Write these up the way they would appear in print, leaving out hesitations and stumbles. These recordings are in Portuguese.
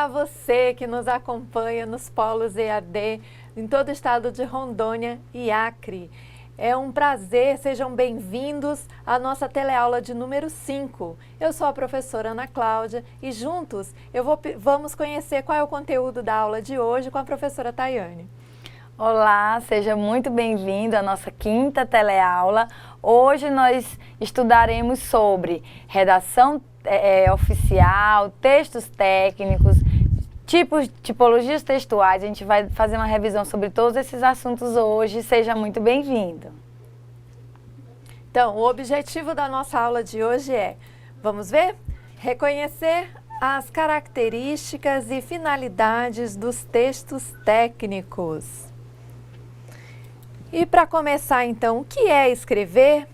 Olá você que nos acompanha nos polos EAD em todo o estado de Rondônia e Acre. É um prazer, sejam bem-vindos à nossa teleaula de número 5. Eu sou a professora Ana Cláudia e juntos vamos conhecer qual é o conteúdo da aula de hoje com a professora Tayane. Olá, seja muito bem-vindo à nossa quinta teleaula. Hoje nós estudaremos sobre redação oficial, textos técnicos, tipologias textuais. A gente vai fazer uma revisão sobre todos esses assuntos hoje. Seja muito bem-vindo. Então, o objetivo da nossa aula de hoje é, vamos ver? Reconhecer as características e finalidades dos textos técnicos. E para começar então, o que é escrever?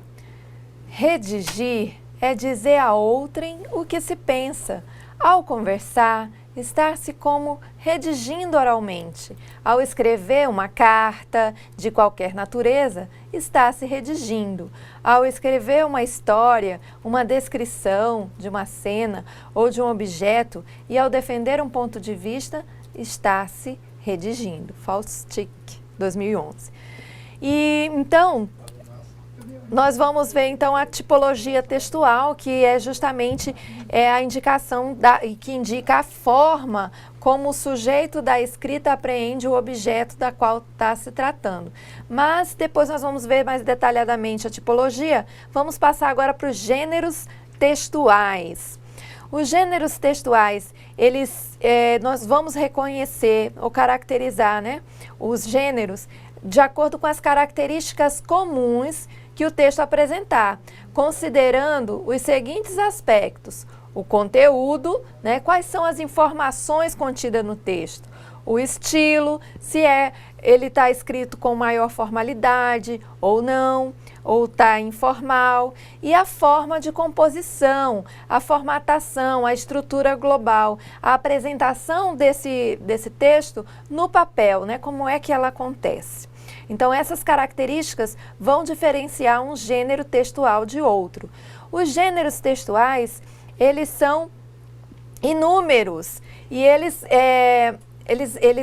Redigir é dizer a outrem o que se pensa. Ao conversar, estar-se como redigindo oralmente. Ao escrever uma carta de qualquer natureza, está-se redigindo. Ao escrever uma história, uma descrição de uma cena ou de um objeto e ao defender um ponto de vista, está-se redigindo. Faustic, 2011. E então, nós vamos ver então a tipologia textual, que é justamente a indicação que indica a forma como o sujeito da escrita apreende o objeto da qual está se tratando. Mas depois nós vamos ver mais detalhadamente a tipologia. Vamos passar agora para os gêneros textuais. Os gêneros textuais, nós vamos reconhecer ou caracterizar, né, os gêneros de acordo com as características comuns que o texto apresentar, considerando os seguintes aspectos: o conteúdo, né, quais são as informações contidas no texto, o estilo, se ele está escrito com maior formalidade ou não, ou está informal, e a forma de composição, a formatação, a estrutura global, a apresentação desse texto no papel, né, como é que ela acontece. Então, essas características vão diferenciar um gênero textual de outro. Os gêneros textuais, eles são inúmeros e eles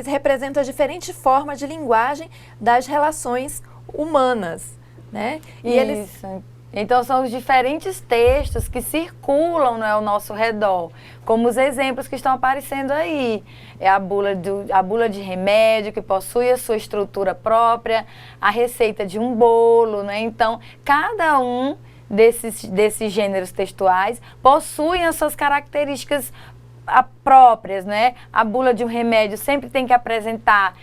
representam a diferente forma de linguagem das relações humanas, né? Isso. Então, são os diferentes textos que circulam, né, ao nosso redor, como os exemplos que estão aparecendo aí. É a bula de remédio, que possui a sua estrutura própria, a receita de um bolo, né? Então, cada um desses gêneros textuais possuem as suas características próprias, né? A bula de um remédio sempre tem que apresentar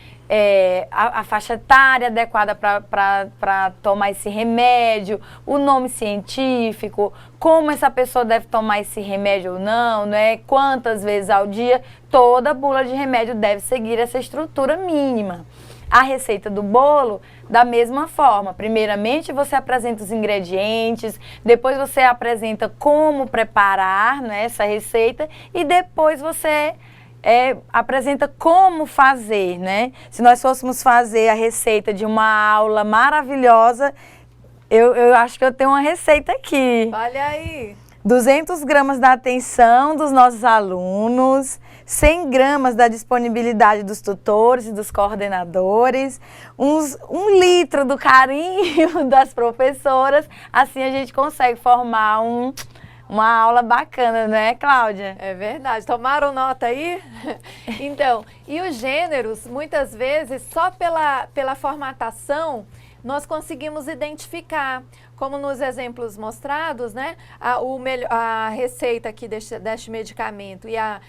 a faixa etária adequada para tomar esse remédio, o nome científico, como essa pessoa deve tomar esse remédio ou não, né? Quantas vezes ao dia. Toda bula de remédio deve seguir essa estrutura mínima. A receita do bolo, da mesma forma. Primeiramente, você apresenta os ingredientes, depois você apresenta como preparar, né, essa receita e depois você apresenta como fazer, né? Se nós fôssemos fazer a receita de uma aula maravilhosa, eu acho que eu tenho uma receita aqui. Olha aí! 200 gramas da atenção dos nossos alunos, 100 gramas da disponibilidade dos tutores e dos coordenadores, 1 litro do carinho das professoras. Assim a gente consegue formar uma aula bacana, não é, Cláudia? É verdade. Tomaram nota aí? Então, e os gêneros, muitas vezes, só pela formatação, nós conseguimos identificar, como nos exemplos mostrados, né, a receita aqui deste medicamento e a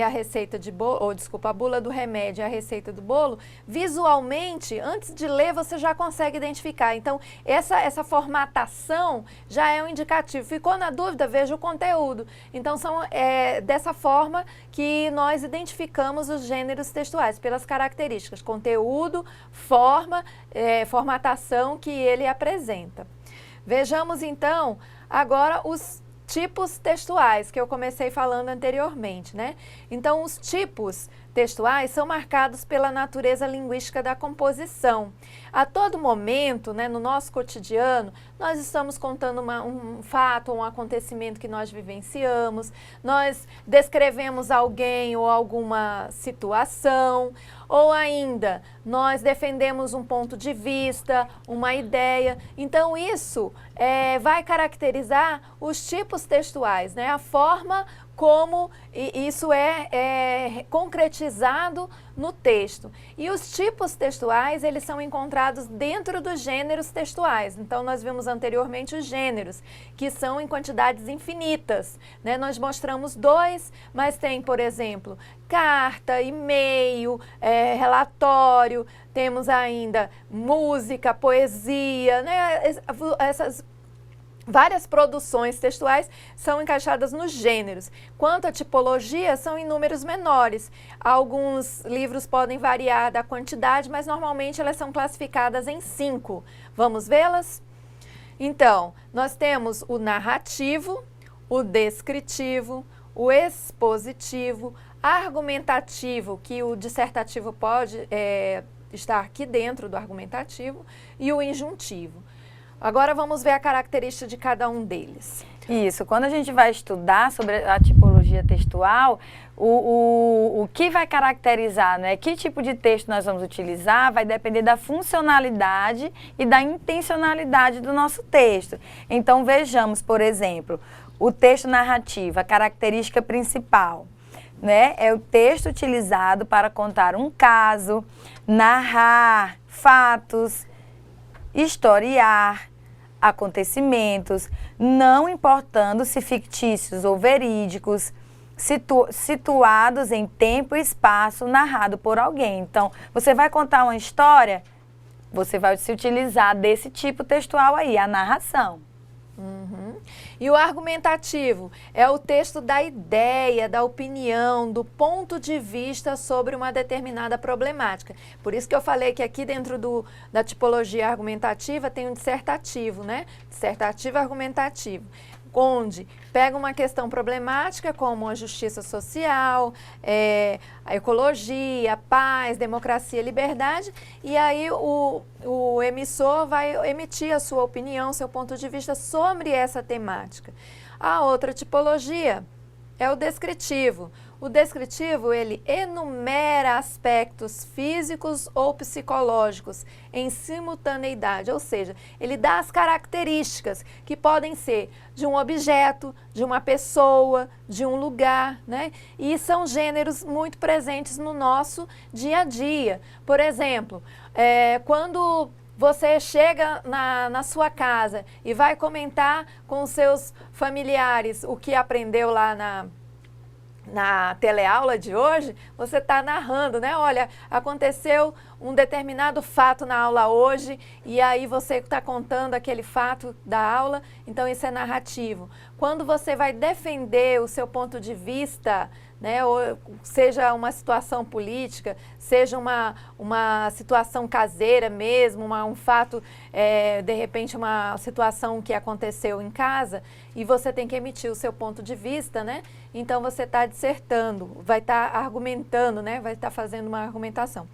receita de bolo, a bula do remédio e a receita do bolo, visualmente, antes de ler, você já consegue identificar. Então, essa formatação já é um indicativo. Ficou na dúvida? Veja o conteúdo. Então, são dessa forma que nós identificamos os gêneros textuais, pelas características, conteúdo, forma, formatação que ele apresenta. Vejamos então agora os tipos textuais que eu comecei falando anteriormente, né? Então, os tipos textuais são marcados pela natureza linguística da composição. A todo momento, né, no nosso cotidiano, nós estamos contando um fato, um acontecimento que nós vivenciamos, nós descrevemos alguém ou alguma situação, ou ainda nós defendemos um ponto de vista, uma ideia. Então isso vai caracterizar os tipos textuais, né? A forma como isso é concretizado no texto. E os tipos textuais, eles são encontrados dentro dos gêneros textuais. Então, nós vimos anteriormente os gêneros, que são em quantidades infinitas, né? Nós mostramos 2, mas tem, por exemplo, carta, e-mail, relatório, temos ainda música, poesia, né? Essas várias produções textuais são encaixadas nos gêneros. Quanto à tipologia, são em números menores. Alguns livros podem variar da quantidade, mas normalmente elas são classificadas em 5. Vamos vê-las? Então, nós temos o narrativo, o descritivo, o expositivo, argumentativo, que o dissertativo pode estar aqui dentro do argumentativo, e o injuntivo. Agora vamos ver a característica de cada um deles. Isso, quando a gente vai estudar sobre a tipologia textual, o que vai caracterizar, né, que tipo de texto nós vamos utilizar, vai depender da funcionalidade e da intencionalidade do nosso texto. Então vejamos, por exemplo, o texto narrativo, a característica principal, né, é o texto utilizado para contar um caso, narrar fatos, historiar acontecimentos, não importando se fictícios ou verídicos, situados em tempo e espaço narrado por alguém. Então, você vai contar uma história, você vai se utilizar desse tipo textual aí, a narração. Uhum. E o argumentativo é o texto da ideia, da opinião, do ponto de vista sobre uma determinada problemática. Por isso que eu falei que aqui dentro da tipologia argumentativa tem um dissertativo, né? Dissertativo argumentativo, onde pega uma questão problemática como a justiça social, a ecologia, a paz, democracia, liberdade, e aí o emissor vai emitir a sua opinião, seu ponto de vista sobre essa temática. A outra tipologia é o descritivo. O descritivo, ele enumera aspectos físicos ou psicológicos em simultaneidade, ou seja, ele dá as características que podem ser de um objeto, de uma pessoa, de um lugar, né? E são gêneros muito presentes no nosso dia a dia. Por exemplo, quando você chega na sua casa e vai comentar com os seus familiares o que aprendeu lá na teleaula de hoje, você está narrando, né? Olha, aconteceu um determinado fato na aula hoje e aí você está contando aquele fato da aula, então isso é narrativo. Quando você vai defender o seu ponto de vista, né, ou seja uma situação política, seja uma situação caseira mesmo, um fato, de repente uma situação que aconteceu em casa e você tem que emitir o seu ponto de vista, né? Então você está dissertando, vai estar argumentando, né? Vai estar fazendo uma argumentação.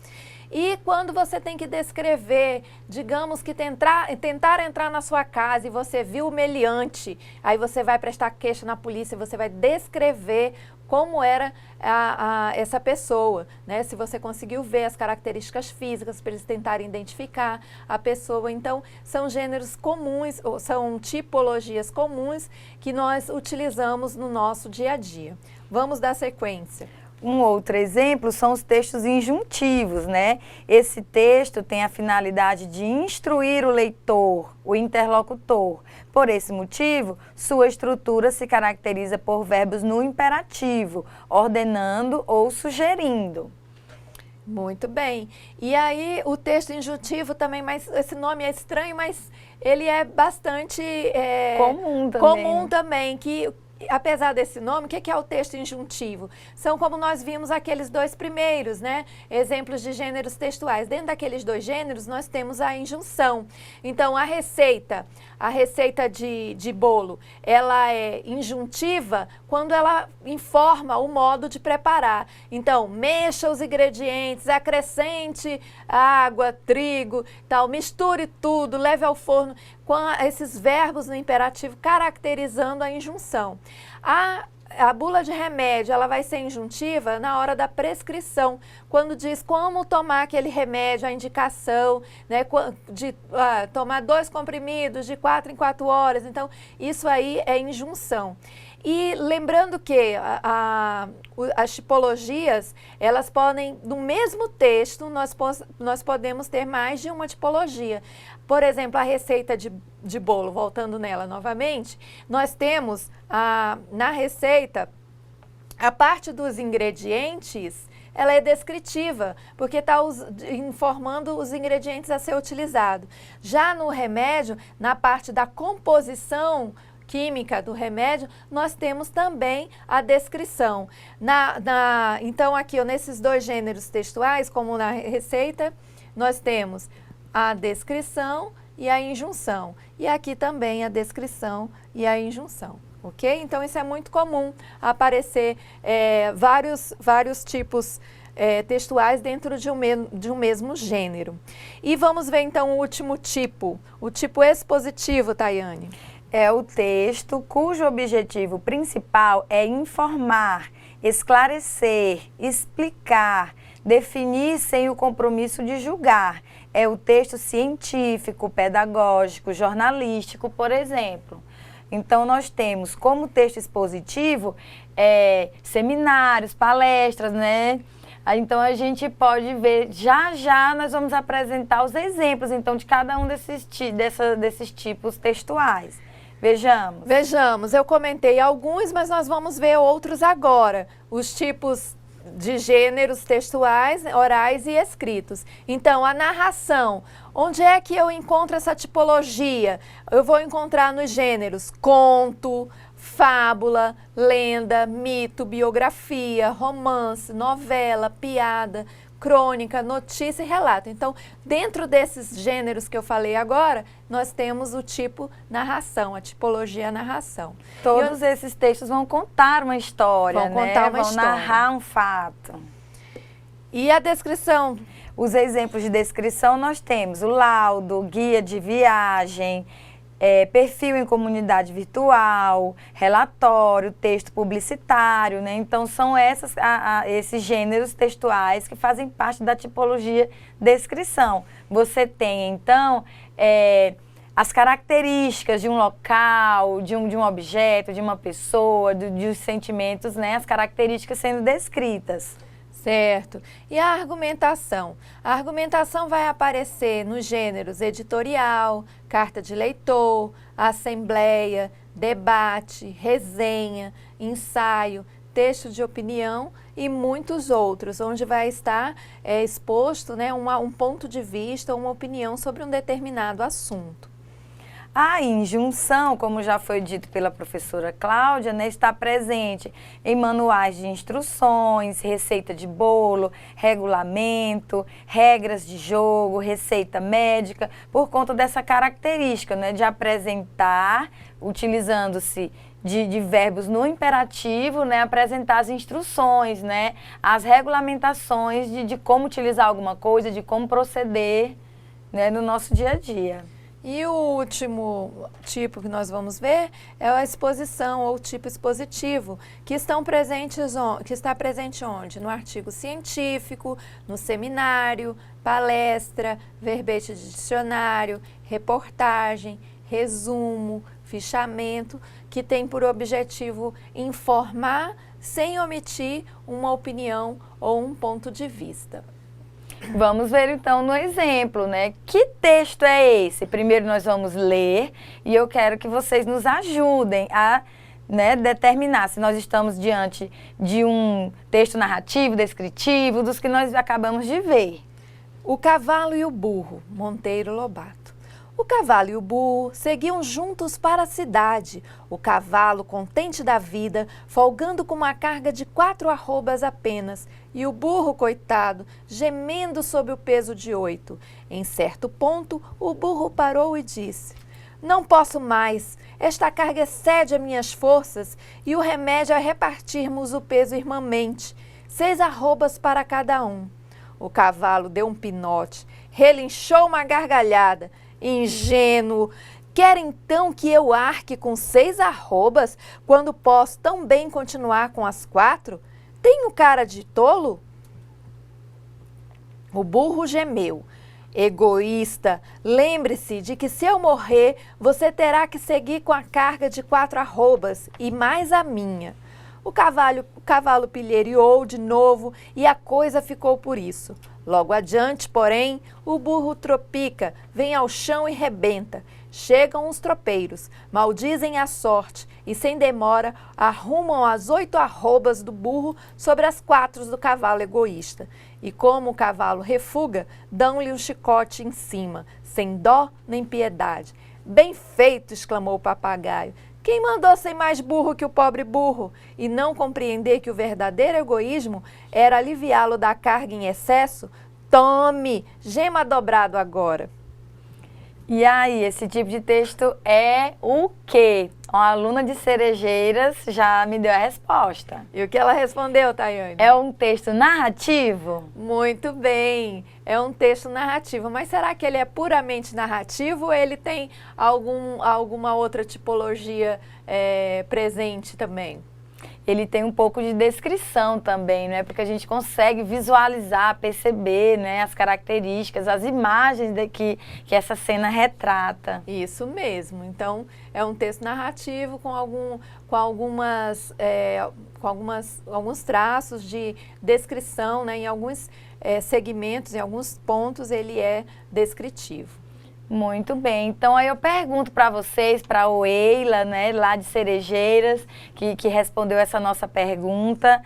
E quando você tem que descrever, digamos que tentar entrar na sua casa e você viu o meliante, aí você vai prestar queixa na polícia, você vai descrever como era essa pessoa, né? Se você conseguiu ver as características físicas para eles tentarem identificar a pessoa. Então, são gêneros comuns, ou são tipologias comuns que nós utilizamos no nosso dia a dia. Vamos dar sequência. Um outro exemplo são os textos injuntivos, né? Esse texto tem a finalidade de instruir o leitor, o interlocutor. Por esse motivo, sua estrutura se caracteriza por verbos no imperativo, ordenando ou sugerindo. Muito bem. E aí o texto injuntivo também, mas esse nome é estranho, mas ele é bastante comum também. Comum também, que apesar desse nome, o que é o texto injuntivo? São como nós vimos aqueles dois primeiros, né? Exemplos de gêneros textuais. Dentro daqueles dois gêneros, nós temos a injunção. Então, a receita de bolo, ela é injuntiva quando ela informa o modo de preparar. Então, mexa os ingredientes, acrescente água, trigo, tal, misture tudo, leve ao forno, com esses verbos no imperativo caracterizando a injunção. A bula de remédio, ela vai ser injuntiva na hora da prescrição, quando diz como tomar aquele remédio, a indicação, né, de tomar 2 comprimidos de 4 em 4 horas. Então, isso aí é injunção. E lembrando que as tipologias, elas podem, no mesmo texto, nós podemos ter mais de uma tipologia. Por exemplo, a receita de bolo, voltando nela novamente, nós temos na receita, a parte dos ingredientes, ela é descritiva, porque está informando os ingredientes a ser utilizado. Já no remédio, na parte da composição química do remédio, nós temos também a descrição. Então, aqui, nesses dois gêneros textuais, como na receita, nós temos a descrição e a injunção. E aqui também a descrição e a injunção, ok? Então, isso é muito comum aparecer vários tipos textuais dentro de um mesmo gênero. E vamos ver, então, o último tipo, o tipo expositivo, Tayane. É o texto cujo objetivo principal é informar, esclarecer, explicar, definir sem o compromisso de julgar. É o texto científico, pedagógico, jornalístico, por exemplo. Então, nós temos como texto expositivo seminários, palestras, né? Então, a gente pode ver, já nós vamos apresentar os exemplos, então, de cada um desses tipos textuais. Vejamos, eu comentei alguns, mas nós vamos ver outros agora. Os tipos de gêneros textuais, orais e escritos. Então, a narração. Onde é que eu encontro essa tipologia? Eu vou encontrar nos gêneros conto, fábula, lenda, mito, biografia, romance, novela, piada, crônica, notícia e relato. Então, dentro desses gêneros que eu falei agora, nós temos o tipo narração, a tipologia narração. Todos esses textos vão contar uma história, vão narrar um fato. E a descrição? Os exemplos de descrição nós temos o laudo, guia de viagem, perfil em comunidade virtual, relatório, texto publicitário, né? Então, são esses gêneros textuais que fazem parte da tipologia descrição. Você tem, então, as características de um local, de um objeto, de uma pessoa, dos sentimentos, né? As características sendo descritas. Certo. E a argumentação? A argumentação vai aparecer nos gêneros editorial, carta de leitor, assembleia, debate, resenha, ensaio, texto de opinião e muitos outros, onde vai estar exposto, né, um ponto de vista, uma opinião sobre um determinado assunto. A injunção, como já foi dito pela professora Cláudia, né, está presente em manuais de instruções, receita de bolo, regulamento, regras de jogo, receita médica, por conta dessa característica, né, de apresentar, utilizando-se de verbos no imperativo, né, apresentar as instruções, né, as regulamentações de como utilizar alguma coisa, de como proceder, né, no nosso dia a dia. E o último tipo que nós vamos ver é a exposição ou tipo expositivo, que está presente onde? No artigo científico, no seminário, palestra, verbete de dicionário, reportagem, resumo, fichamento, que tem por objetivo informar sem omitir uma opinião ou um ponto de vista. Vamos ver então no exemplo, né? Que texto é esse? Primeiro nós vamos ler e eu quero que vocês nos ajudem a, né, determinar se nós estamos diante de um texto narrativo, descritivo, dos que nós acabamos de ver. O cavalo e o burro, Monteiro Lobato. O cavalo e o burro seguiam juntos para a cidade. O cavalo, contente da vida, folgando com uma carga de 4 arrobas apenas, e o burro, coitado, gemendo sob o peso de 8. Em certo ponto, o burro parou e disse: "Não posso mais. Esta carga excede as minhas forças e o remédio é repartirmos o peso irmãmente. 6 arrobas para cada um." O cavalo deu um pinote, relinchou uma gargalhada. "Ingênuo! Quer então que eu arque com 6 arrobas quando posso tão bem continuar com as 4? Tenho cara de tolo?" O burro gemeu. "Egoísta, lembre-se de que se eu morrer, você terá que seguir com a carga de 4 arrobas e mais a minha." O cavalo pilheriou de novo e a coisa ficou por isso. Logo adiante, porém, o burro tropica, vem ao chão e rebenta. Chegam os tropeiros, maldizem a sorte e, sem demora, arrumam as 8 arrobas do burro sobre as 4 do cavalo egoísta. E como o cavalo refuga, dão-lhe um chicote em cima, sem dó nem piedade. "Bem feito!" exclamou o papagaio. "Quem mandou ser mais burro que o pobre burro e não compreender que o verdadeiro egoísmo era aliviá-lo da carga em excesso? Tome, gema dobrado agora." E aí, esse tipo de texto é o quê? Uma aluna de Cerejeiras já me deu a resposta. E o que ela respondeu, Tayane? É um texto narrativo? Muito bem, é um texto narrativo. Mas será que ele é puramente narrativo ou ele tem alguma outra tipologia presente também? Ele tem um pouco de descrição também, né? Porque a gente consegue visualizar, perceber, né, as características, as imagens que essa cena retrata. Isso mesmo. Então, é um texto narrativo com alguns traços de descrição, né? Em alguns segmentos, em alguns pontos, ele é descritivo. Muito bem, então aí eu pergunto para vocês, para a Oeila, né, lá de Cerejeiras, que respondeu essa nossa pergunta,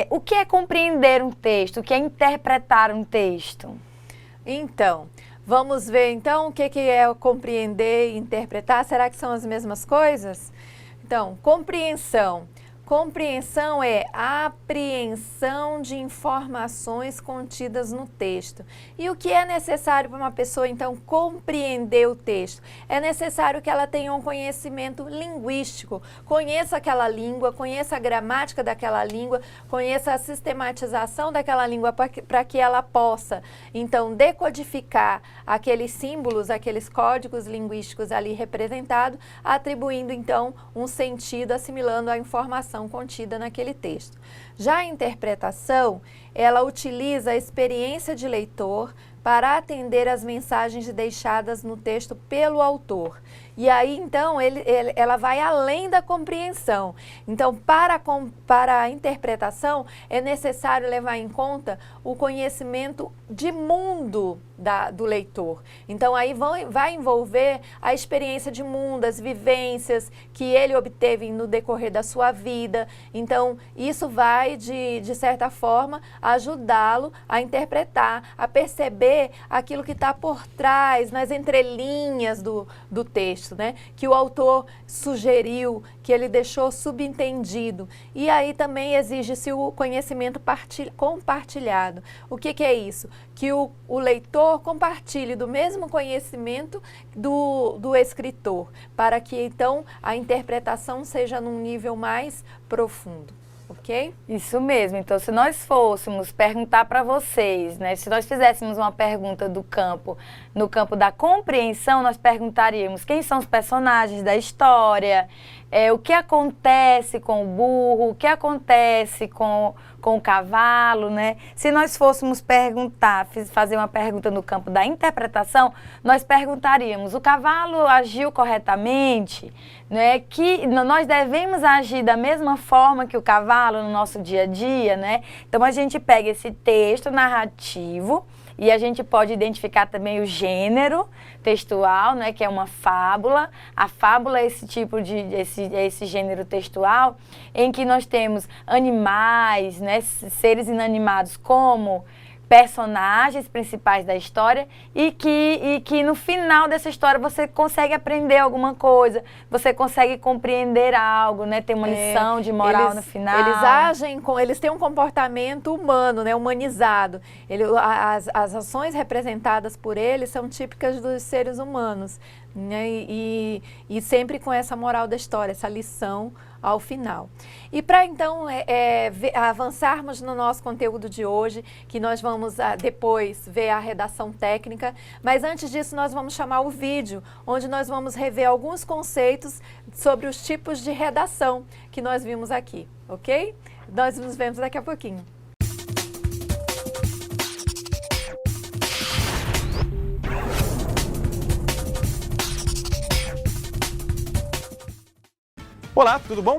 o que é compreender um texto, o que é interpretar um texto? Então, vamos ver então o que é compreender e interpretar, será que são as mesmas coisas? Então, compreensão. Compreensão é a apreensão de informações contidas no texto. E o que é necessário para uma pessoa, então, compreender o texto? É necessário que ela tenha um conhecimento linguístico, conheça aquela língua, conheça a gramática daquela língua, conheça a sistematização daquela língua para que ela possa, então, decodificar aqueles símbolos, aqueles códigos linguísticos ali representados, atribuindo, então, um sentido, assimilando a informação contida naquele texto. Já a interpretação, ela utiliza a experiência de leitor para atender às mensagens deixadas no texto pelo autor. E aí, então, ela vai além da compreensão. Então, para a interpretação, é necessário levar em conta o conhecimento de mundo do leitor. Então, aí vai envolver a experiência de mundo, as vivências que ele obteve no decorrer da sua vida. Então, isso vai, de certa forma, ajudá-lo a interpretar, a perceber aquilo que está por trás, nas entrelinhas do texto, né? Que o autor sugeriu, que ele deixou subentendido. E aí também exige-se o conhecimento compartilhado. O que é isso? Que o leitor compartilhe do mesmo conhecimento do escritor, para que então a interpretação seja num nível mais profundo. Ok? Isso mesmo. Então, se nós fôssemos perguntar para vocês, né, se nós fizéssemos uma pergunta no campo da compreensão, nós perguntaríamos quem são os personagens da história, o que acontece com o burro, o que acontece com o cavalo, né? Se nós fôssemos fazer uma pergunta no campo da interpretação, nós perguntaríamos: o cavalo agiu corretamente? Né? Que nós devemos agir da mesma forma que o cavalo no nosso dia a dia, né? Então a gente pega esse texto narrativo e a gente pode identificar também o gênero textual, né, que é uma fábula. A fábula é esse gênero textual em que nós temos animais, né, seres inanimados como personagens principais da história e que no final dessa história você consegue aprender alguma coisa, você consegue compreender algo, né? Ter uma lição de moral no final. Eles têm um comportamento humano, né? Humanizado. As ações representadas por eles são típicas dos seres humanos, né? E sempre com essa moral da história, essa lição ao final. E para então avançarmos no nosso conteúdo de hoje, que nós vamos depois ver a redação técnica, mas antes disso nós vamos chamar o vídeo, onde nós vamos rever alguns conceitos sobre os tipos de redação que nós vimos aqui, ok? Nós nos vemos daqui a pouquinho. Olá, tudo bom?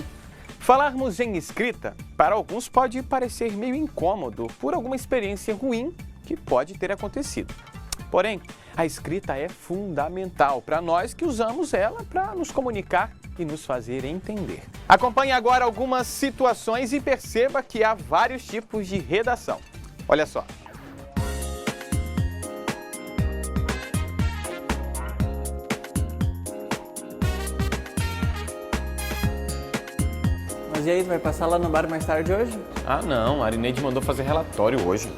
Falarmos em escrita, para alguns pode parecer meio incômodo por alguma experiência ruim que pode ter acontecido. Porém, a escrita é fundamental para nós que usamos ela para nos comunicar e nos fazer entender. Acompanhe agora algumas situações e perceba que há vários tipos de redação. Olha só. Mas e aí, tu vai passar lá no bar mais tarde hoje? Ah não, a Arineide mandou fazer relatório hoje.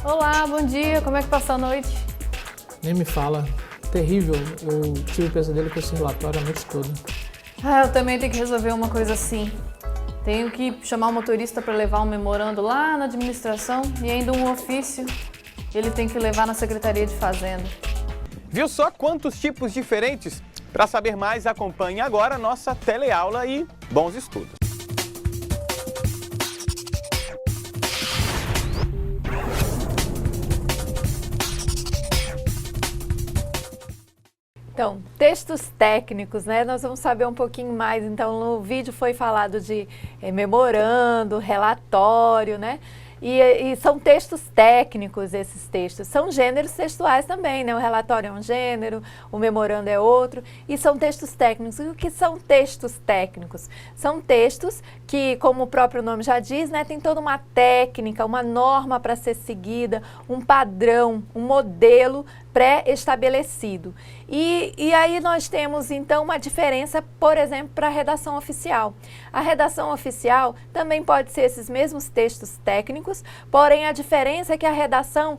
Olá, bom dia, como é que passou a noite? Nem me fala. Terrível. Eu tive pesadelo com esse relatório a noite toda. Eu também tenho que resolver uma coisa assim. Tenho que chamar o motorista para levar um memorando lá na administração e ainda um ofício. Ele tem que levar na Secretaria de Fazenda. Viu só quantos tipos diferentes? Para saber mais, acompanhe agora a nossa teleaula e bons estudos. Então, textos técnicos, né? Nós vamos saber um pouquinho mais. Então, no vídeo foi falado de memorando, relatório, né? E são textos técnicos esses textos. São gêneros textuais também, né? O relatório é um gênero, o memorando é outro. E são textos técnicos. E o que são textos técnicos? São textos que, como o próprio nome já diz, né? Tem toda uma técnica, uma norma para ser seguida, um padrão, um modelo pré-estabelecido. E aí nós temos, então, uma diferença, por exemplo, para a redação oficial. A redação oficial também pode ser esses mesmos textos técnicos, porém a diferença é que a redação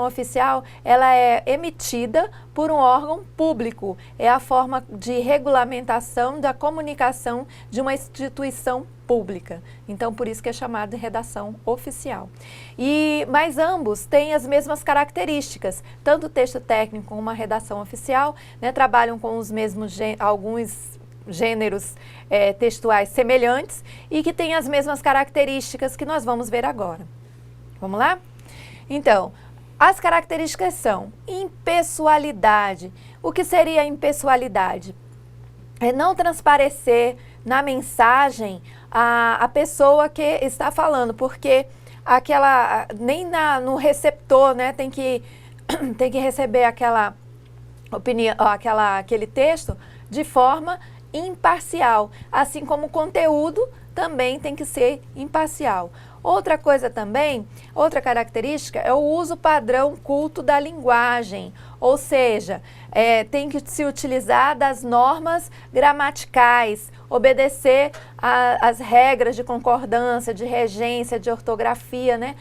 oficial, ela é emitida por um órgão público. É a forma de regulamentação da comunicação de uma instituição pública. Então, por isso que é chamado de redação oficial. Mas ambos têm as mesmas características, tanto o texto técnico como a redação oficial, né, trabalham com os mesmos alguns gêneros textuais semelhantes e que têm as mesmas características que nós vamos ver agora. Vamos lá? Então, as características são impessoalidade. O que seria impessoalidade? É não transparecer na mensagem a pessoa que está falando, porque nem no receptor, né, tem que receber aquela opinião, aquele texto de forma imparcial, assim como o conteúdo também tem que ser imparcial. Outra coisa também, outra característica é o uso padrão culto da linguagem, ou seja, tem que se utilizar das normas gramaticais, obedecer às regras de concordância, de regência, de ortografia, né?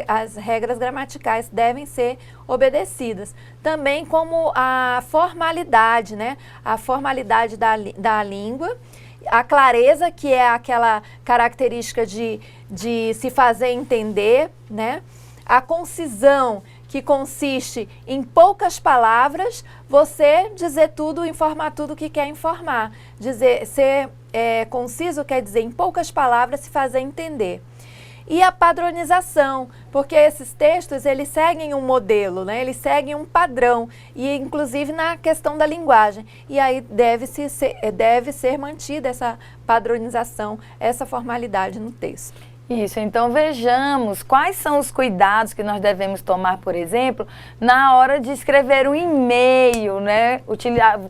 As regras gramaticais devem ser obedecidas. Também como a formalidade, né? A formalidade da língua, a clareza, que é aquela característica de se fazer entender, né? A concisão, que consiste em poucas palavras, você dizer tudo, informar tudo o que quer informar. Ser conciso quer dizer, em poucas palavras, se fazer entender. E a padronização, porque esses textos eles seguem um modelo, né? Eles seguem um padrão, e inclusive na questão da linguagem. E aí deve ser mantida essa padronização, essa formalidade no texto. Isso, então vejamos quais são os cuidados que nós devemos tomar, por exemplo, na hora de escrever um e-mail, né?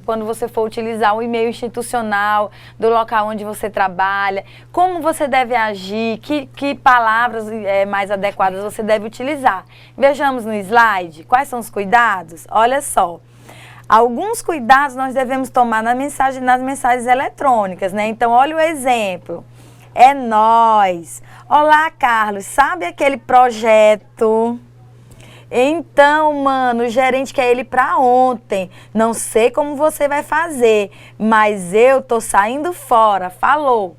Quando você for utilizar um e-mail institucional do local onde você trabalha, como você deve agir, que palavras mais adequadas você deve utilizar. Vejamos no slide quais são os cuidados. Olha só. Alguns cuidados nós devemos tomar nas mensagens eletrônicas, né? Então, olha o exemplo. É nóis. Olá, Carlos, sabe aquele projeto? Então, mano, o gerente quer ele para ontem. Não sei como você vai fazer, mas eu tô saindo fora. Falou.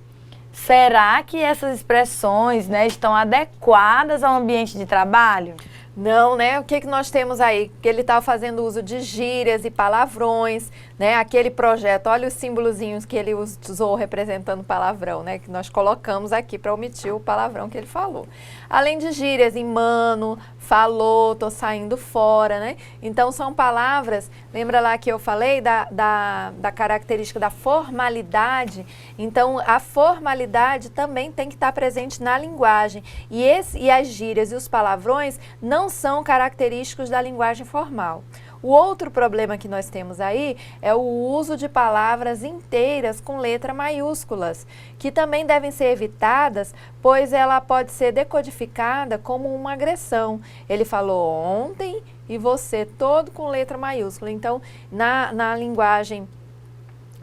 Será que essas expressões, né, estão adequadas ao ambiente de trabalho? Não, né? O que nós temos aí? Que ele estava fazendo uso de gírias e palavrões, né? Aquele projeto, olha os símbolozinhos que ele usou representando palavrão, né? Que nós colocamos aqui para omitir o palavrão que ele falou. Além de gírias em mano, falou, tô saindo fora, né? Então são palavras, lembra lá que eu falei da característica da formalidade? Então a formalidade também tem que estar presente na linguagem. E as gírias e os palavrões não são característicos da linguagem formal. O outro problema que nós temos aí é o uso de palavras inteiras com letra maiúsculas, que também devem ser evitadas, pois ela pode ser decodificada como uma agressão. Ele falou ontem e você todo com letra maiúscula. Então, na linguagem,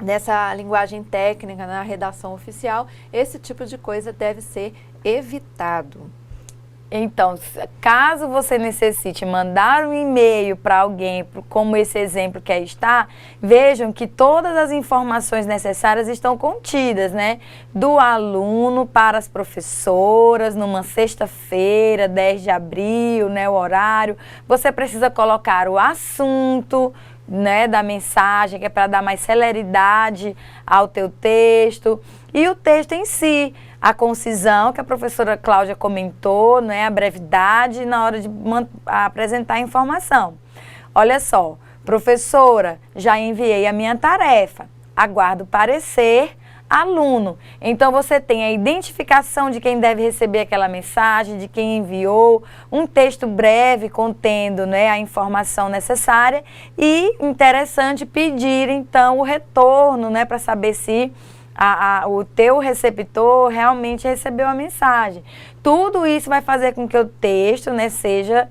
nessa linguagem técnica, na redação oficial, esse tipo de coisa deve ser evitado. Então, caso você necessite mandar um e-mail para alguém, como esse exemplo que aí está, vejam que todas as informações necessárias estão contidas, né? Do aluno para as professoras, numa sexta-feira, 10 de abril, né? O horário. Você precisa colocar o assunto, né, da mensagem, que é para dar mais celeridade ao teu texto, e o texto em si, a concisão que a professora Cláudia comentou, né, a brevidade na hora de apresentar a informação. Olha só, professora, já enviei a minha tarefa, aguardo parecer aluno. Então você tem a identificação de quem deve receber aquela mensagem, de quem enviou, um texto breve contendo, né, a informação necessária, e interessante pedir então o retorno, né, para saber se o teu receptor realmente recebeu a mensagem. Tudo isso vai fazer com que o texto, né, seja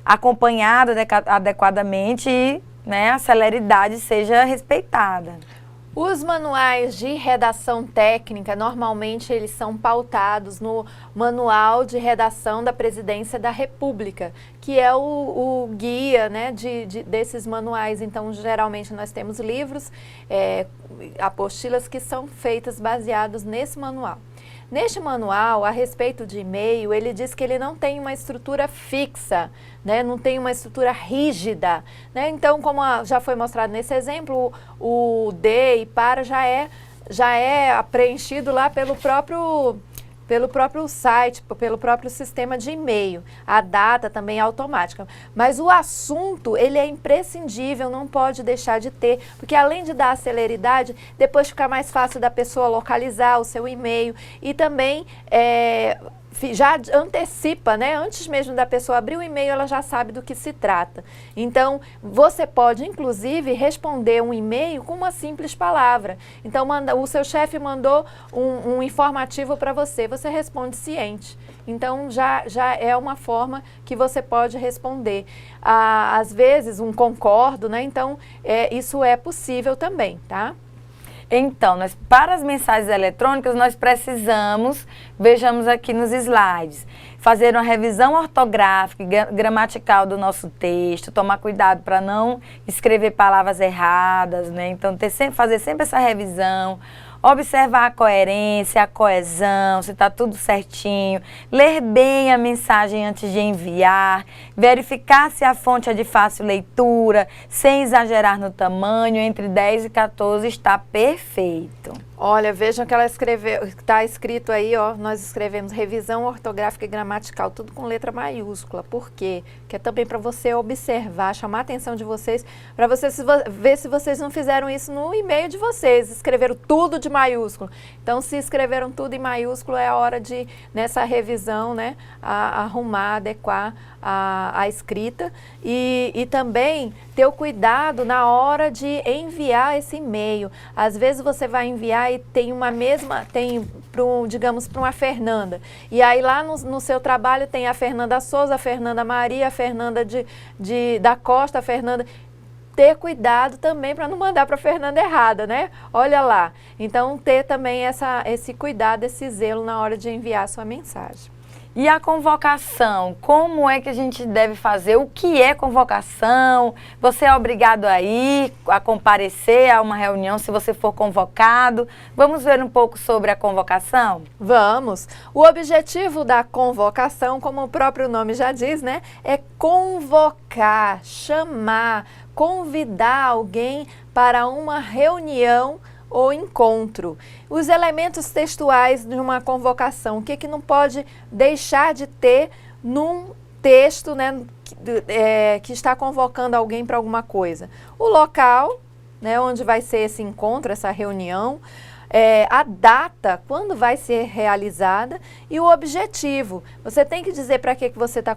acompanhado adequadamente e, né, a celeridade seja respeitada. Os manuais de redação técnica, normalmente eles são pautados no Manual de Redação da Presidência da República, que é o guia, né, desses manuais. Então, geralmente nós temos livros, apostilas que são feitas baseados nesse manual. Neste manual, a respeito de e-mail, ele diz que ele não tem uma estrutura fixa, né? Não tem uma estrutura rígida, né? Então, como já foi mostrado nesse exemplo, o de e para já é preenchido lá pelo próprio site, pelo próprio sistema de e-mail. A data também é automática. Mas o assunto, ele é imprescindível, não pode deixar de ter, porque além de dar a celeridade, depois fica mais fácil da pessoa localizar o seu e-mail e também já antecipa, né? Antes mesmo da pessoa abrir o e-mail, ela já sabe do que se trata. Então, você pode, inclusive, responder um e-mail com uma simples palavra. Então, o seu chefe mandou um informativo para você, você responde ciente. Então, já é uma forma que você pode responder. Às vezes, um concordo, né? Então, isso é possível também, tá? Então, para as mensagens eletrônicas, nós precisamos, vejamos aqui nos slides, fazer uma revisão ortográfica e gramatical do nosso texto, tomar cuidado para não escrever palavras erradas, né? Então, fazer sempre essa revisão, observar a coerência, a coesão, se está tudo certinho, ler bem a mensagem antes de enviar, verificar se a fonte é de fácil leitura, sem exagerar no tamanho, entre 10 e 14 está perfeito. Olha, vejam que ela escreveu, está escrito aí, ó, nós escrevemos revisão ortográfica e gramatical, tudo com letra maiúscula. Por quê? Que é também para você observar, chamar a atenção de vocês, para vocês ver se vocês não fizeram isso no e-mail de vocês, escreveram tudo de maiúsculo. Então, se escreveram tudo em maiúsculo, é a hora de, nessa revisão, né, arrumar, adequar a escrita e também ter o cuidado na hora de enviar esse e-mail. Às vezes você vai enviar e tem uma mesma, digamos, para uma Fernanda. E aí lá no seu trabalho tem a Fernanda Souza, a Fernanda Maria, a Fernanda da Costa, a Fernanda... Ter cuidado também para não mandar para a Fernanda errada, né? Olha lá. Então, ter também esse cuidado, esse zelo na hora de enviar a sua mensagem. E a convocação, como é que a gente deve fazer? O que é convocação? Você é obrigado a ir, a comparecer a uma reunião se você for convocado? Vamos ver um pouco sobre a convocação? Vamos! O objetivo da convocação, como o próprio nome já diz, né? É convocar, chamar, convidar alguém para uma reunião ou encontro. Os elementos textuais de uma convocação, o que não pode deixar de ter num texto, né, que está convocando alguém para alguma coisa? O local, né, onde vai ser esse encontro, essa reunião, a data, quando vai ser realizada e o objetivo. Você tem que dizer para que você está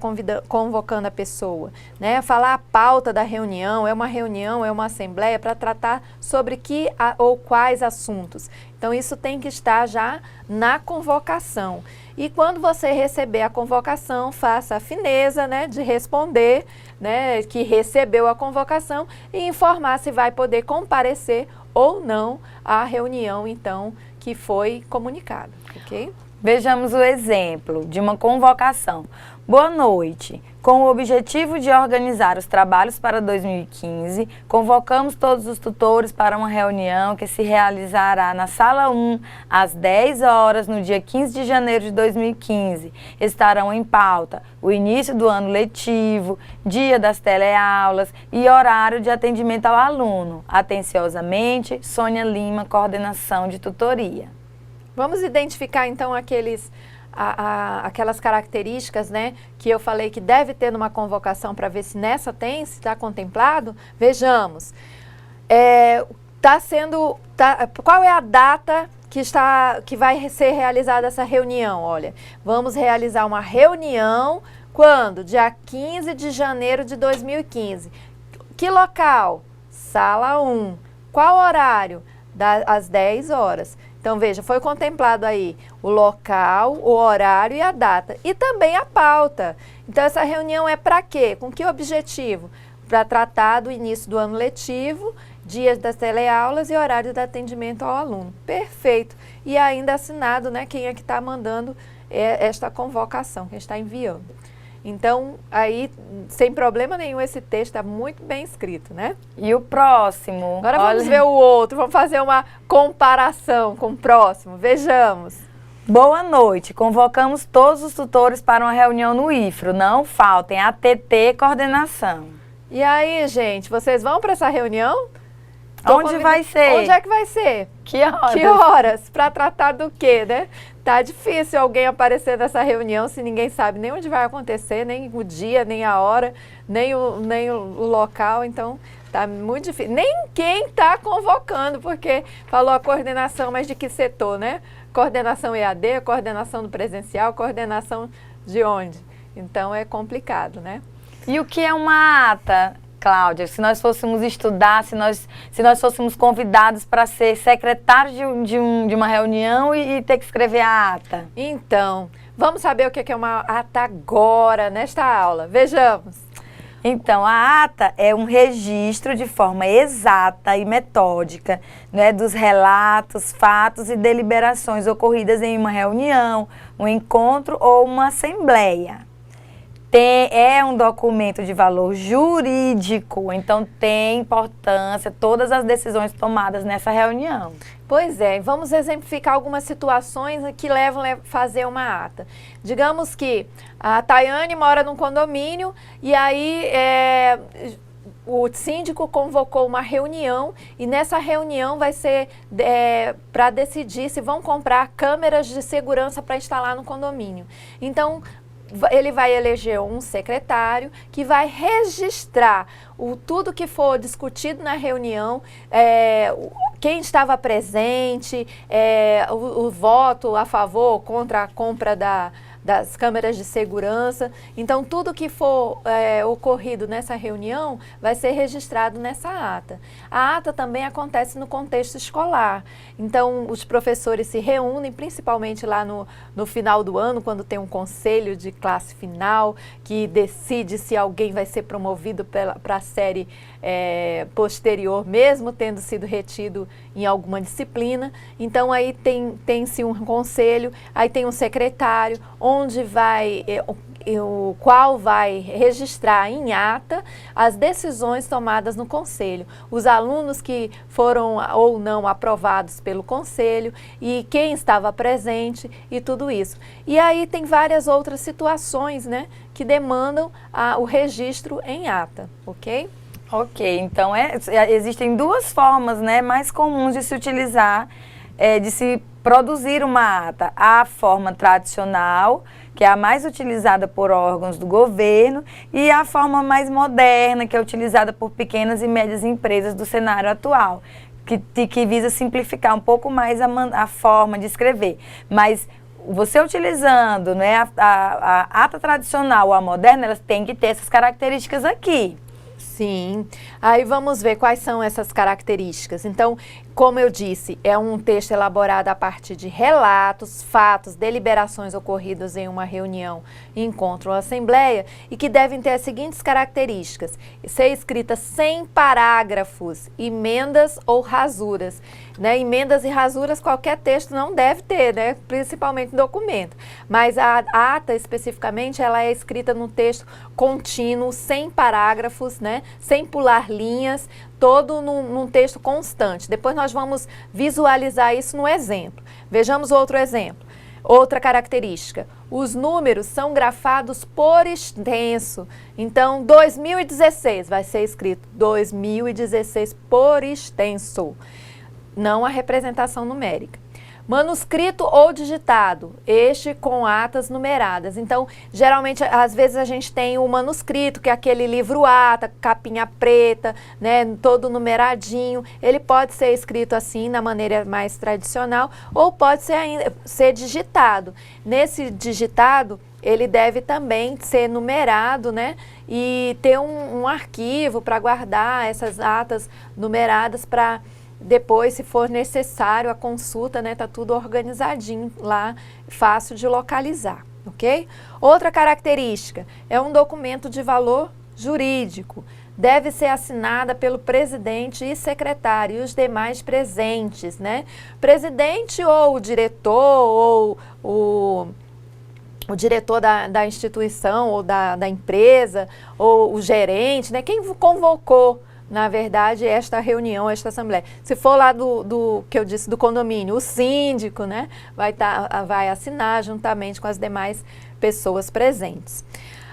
convocando a pessoa, né? Falar a pauta da reunião, é uma assembleia para tratar sobre que ou quais assuntos. Então, isso tem que estar já na convocação. E quando você receber a convocação, faça a fineza, né, de responder, né, que recebeu a convocação e informar se vai poder comparecer ou não à reunião, então, que foi comunicada, ok? Vejamos o exemplo de uma convocação. Boa noite. Com o objetivo de organizar os trabalhos para 2015, convocamos todos os tutores para uma reunião que se realizará na Sala 1, às 10 horas, no dia 15 de janeiro de 2015. Estarão em pauta o início do ano letivo, dia das teleaulas e horário de atendimento ao aluno. Atenciosamente, Sônia Lima, coordenação de tutoria. Vamos identificar, então, aquelas características, né, que eu falei que deve ter numa convocação para ver se nessa tem, se está contemplado. Vejamos. Qual é a data que vai ser realizada essa reunião? Olha, vamos realizar uma reunião quando? Dia 15 de janeiro de 2015. Que local? Sala 1. Qual horário? Às 10 horas. Então, veja, foi contemplado aí o local, o horário e a data. E também a pauta. Então, essa reunião é para quê? Com que objetivo? Para tratar do início do ano letivo, dias das teleaulas e horário de atendimento ao aluno. Perfeito. E ainda assinado, né, quem é que está mandando esta convocação, quem está enviando. Então, aí, sem problema nenhum, esse texto está muito bem escrito, né? E o próximo? Agora vamos ver o outro, vamos fazer uma comparação com o próximo. Vejamos. Boa noite. Convocamos todos os tutores para uma reunião no IFRO. Não faltem, ATT Coordenação. E aí, gente, vocês vão para essa reunião? Onde vai ser? Onde é que vai ser? Que horas? Que horas? Para tratar do quê, né? Tá difícil alguém aparecer nessa reunião se ninguém sabe nem onde vai acontecer, nem o dia, nem a hora, nem o local. Então, tá muito difícil. Nem quem está convocando, porque falou a coordenação, mas de que setor, né? Coordenação EAD, coordenação do presencial, coordenação de onde? Então, é complicado, né? E o que é uma ata, Cláudia? Se nós fôssemos estudar, se nós fôssemos convidados para ser secretários de uma reunião e ter que escrever a ata. Então, vamos saber o que é uma ata agora, nesta aula. Vejamos. Então, a ata é um registro de forma exata e metódica, né, dos relatos, fatos e deliberações ocorridas em uma reunião, um encontro ou uma assembleia. É um documento de valor jurídico, então tem importância todas as decisões tomadas nessa reunião. Pois é, vamos exemplificar algumas situações que levam a fazer uma ata. Digamos que a Tayane mora num condomínio e aí o síndico convocou uma reunião e nessa reunião vai ser para decidir se vão comprar câmeras de segurança para instalar no condomínio. Então, ele vai eleger um secretário que vai registrar tudo que for discutido na reunião, quem estava presente, o voto a favor ou contra a compra das câmeras de segurança. Então, tudo que for ocorrido nessa reunião vai ser registrado nessa ata. A ata também acontece no contexto escolar. Então, os professores se reúnem, principalmente lá no final do ano, quando tem um conselho de classe final, que decide se alguém vai ser promovido para a série posterior, mesmo tendo sido retido em alguma disciplina. Então, aí tem-se um conselho, aí tem um secretário, onde vai, o qual vai registrar em ata as decisões tomadas no conselho, os alunos que foram ou não aprovados pelo conselho e quem estava presente e tudo isso. E aí tem várias outras situações, né, que demandam o registro em ata, ok? Ok, então existem duas formas, né, mais comuns de se utilizar, de se produzir uma ata. A forma tradicional, que é a mais utilizada por órgãos do governo, e a forma mais moderna, que é utilizada por pequenas e médias empresas do cenário atual, que visa simplificar um pouco mais a forma de escrever. Mas você utilizando, né, a ata tradicional ou a moderna, elas têm que ter essas características aqui. Sim, aí vamos ver quais são essas características. Então, como eu disse, é um texto elaborado a partir de relatos, fatos, deliberações ocorridas em uma reunião, encontro ou assembleia e que devem ter as seguintes características: ser escrita sem parágrafos, emendas ou rasuras. Né? Emendas e rasuras qualquer texto não deve ter, né? Principalmente documento. Mas a ata, especificamente, ela é escrita num texto contínuo, sem parágrafos, né? Sem pular linhas, todo num texto constante. Depois nós vamos visualizar isso no exemplo. Vejamos outro exemplo. Outra característica, os números são grafados por extenso. Então, 2016 vai ser escrito 2016 por extenso, não a representação numérica. Manuscrito ou digitado, este com atas numeradas. Então, geralmente, às vezes a gente tem o manuscrito, que é aquele livro-ata, capinha preta, né, todo numeradinho. Ele pode ser escrito assim, na maneira mais tradicional, ou pode ser digitado. Nesse digitado, ele deve também ser numerado, né, e ter um arquivo para guardar essas atas numeradas para depois, se for necessário, a consulta, né, tá tudo organizadinho lá, fácil de localizar, ok? Outra característica, é um documento de valor jurídico. Deve ser assinada pelo presidente e secretário e os demais presentes, né? Presidente ou o diretor ou o diretor da instituição ou da empresa ou o gerente, né? Quem convocou, na verdade, esta reunião, esta assembleia. Se for lá do que eu disse, do condomínio, o síndico, né, vai assinar juntamente com as demais pessoas presentes.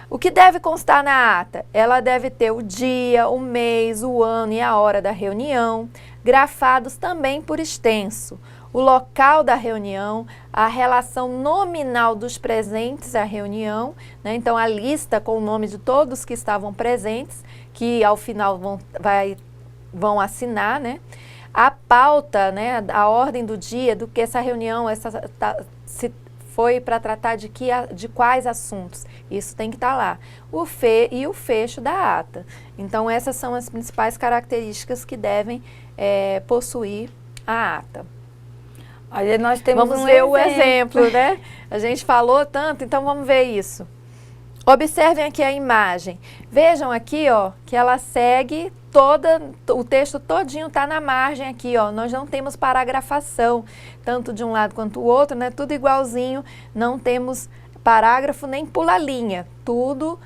O que deve constar na ata? Ela deve ter o dia, o mês, o ano e a hora da reunião, grafados também por extenso, o local da reunião, a relação nominal dos presentes à reunião, né? Então a lista com o nome de todos que estavam presentes, que ao final vão assinar, né? A pauta, né? A ordem do dia, do que essa reunião se foi para tratar de quais assuntos. Isso tem que estar lá. E o fecho da ata. Então essas são as principais características que devem possuir a ata. Olha, nós temos vamos ver o exemplo, né? A gente falou tanto, então vamos ver isso. Observem aqui a imagem. Vejam aqui, ó, que ela segue o texto todinho está na margem aqui, ó. Nós não temos paragrafação, tanto de um lado quanto do outro, né? Tudo igualzinho, não temos parágrafo nem pula-linha, tudo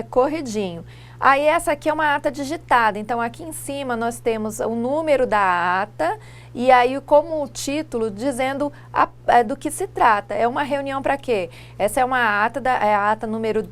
corridinho. Aí essa aqui é uma ata digitada, então aqui em cima nós temos o número da ata e aí como o título dizendo do que se trata. É uma reunião para quê? Essa é uma ata, a ata número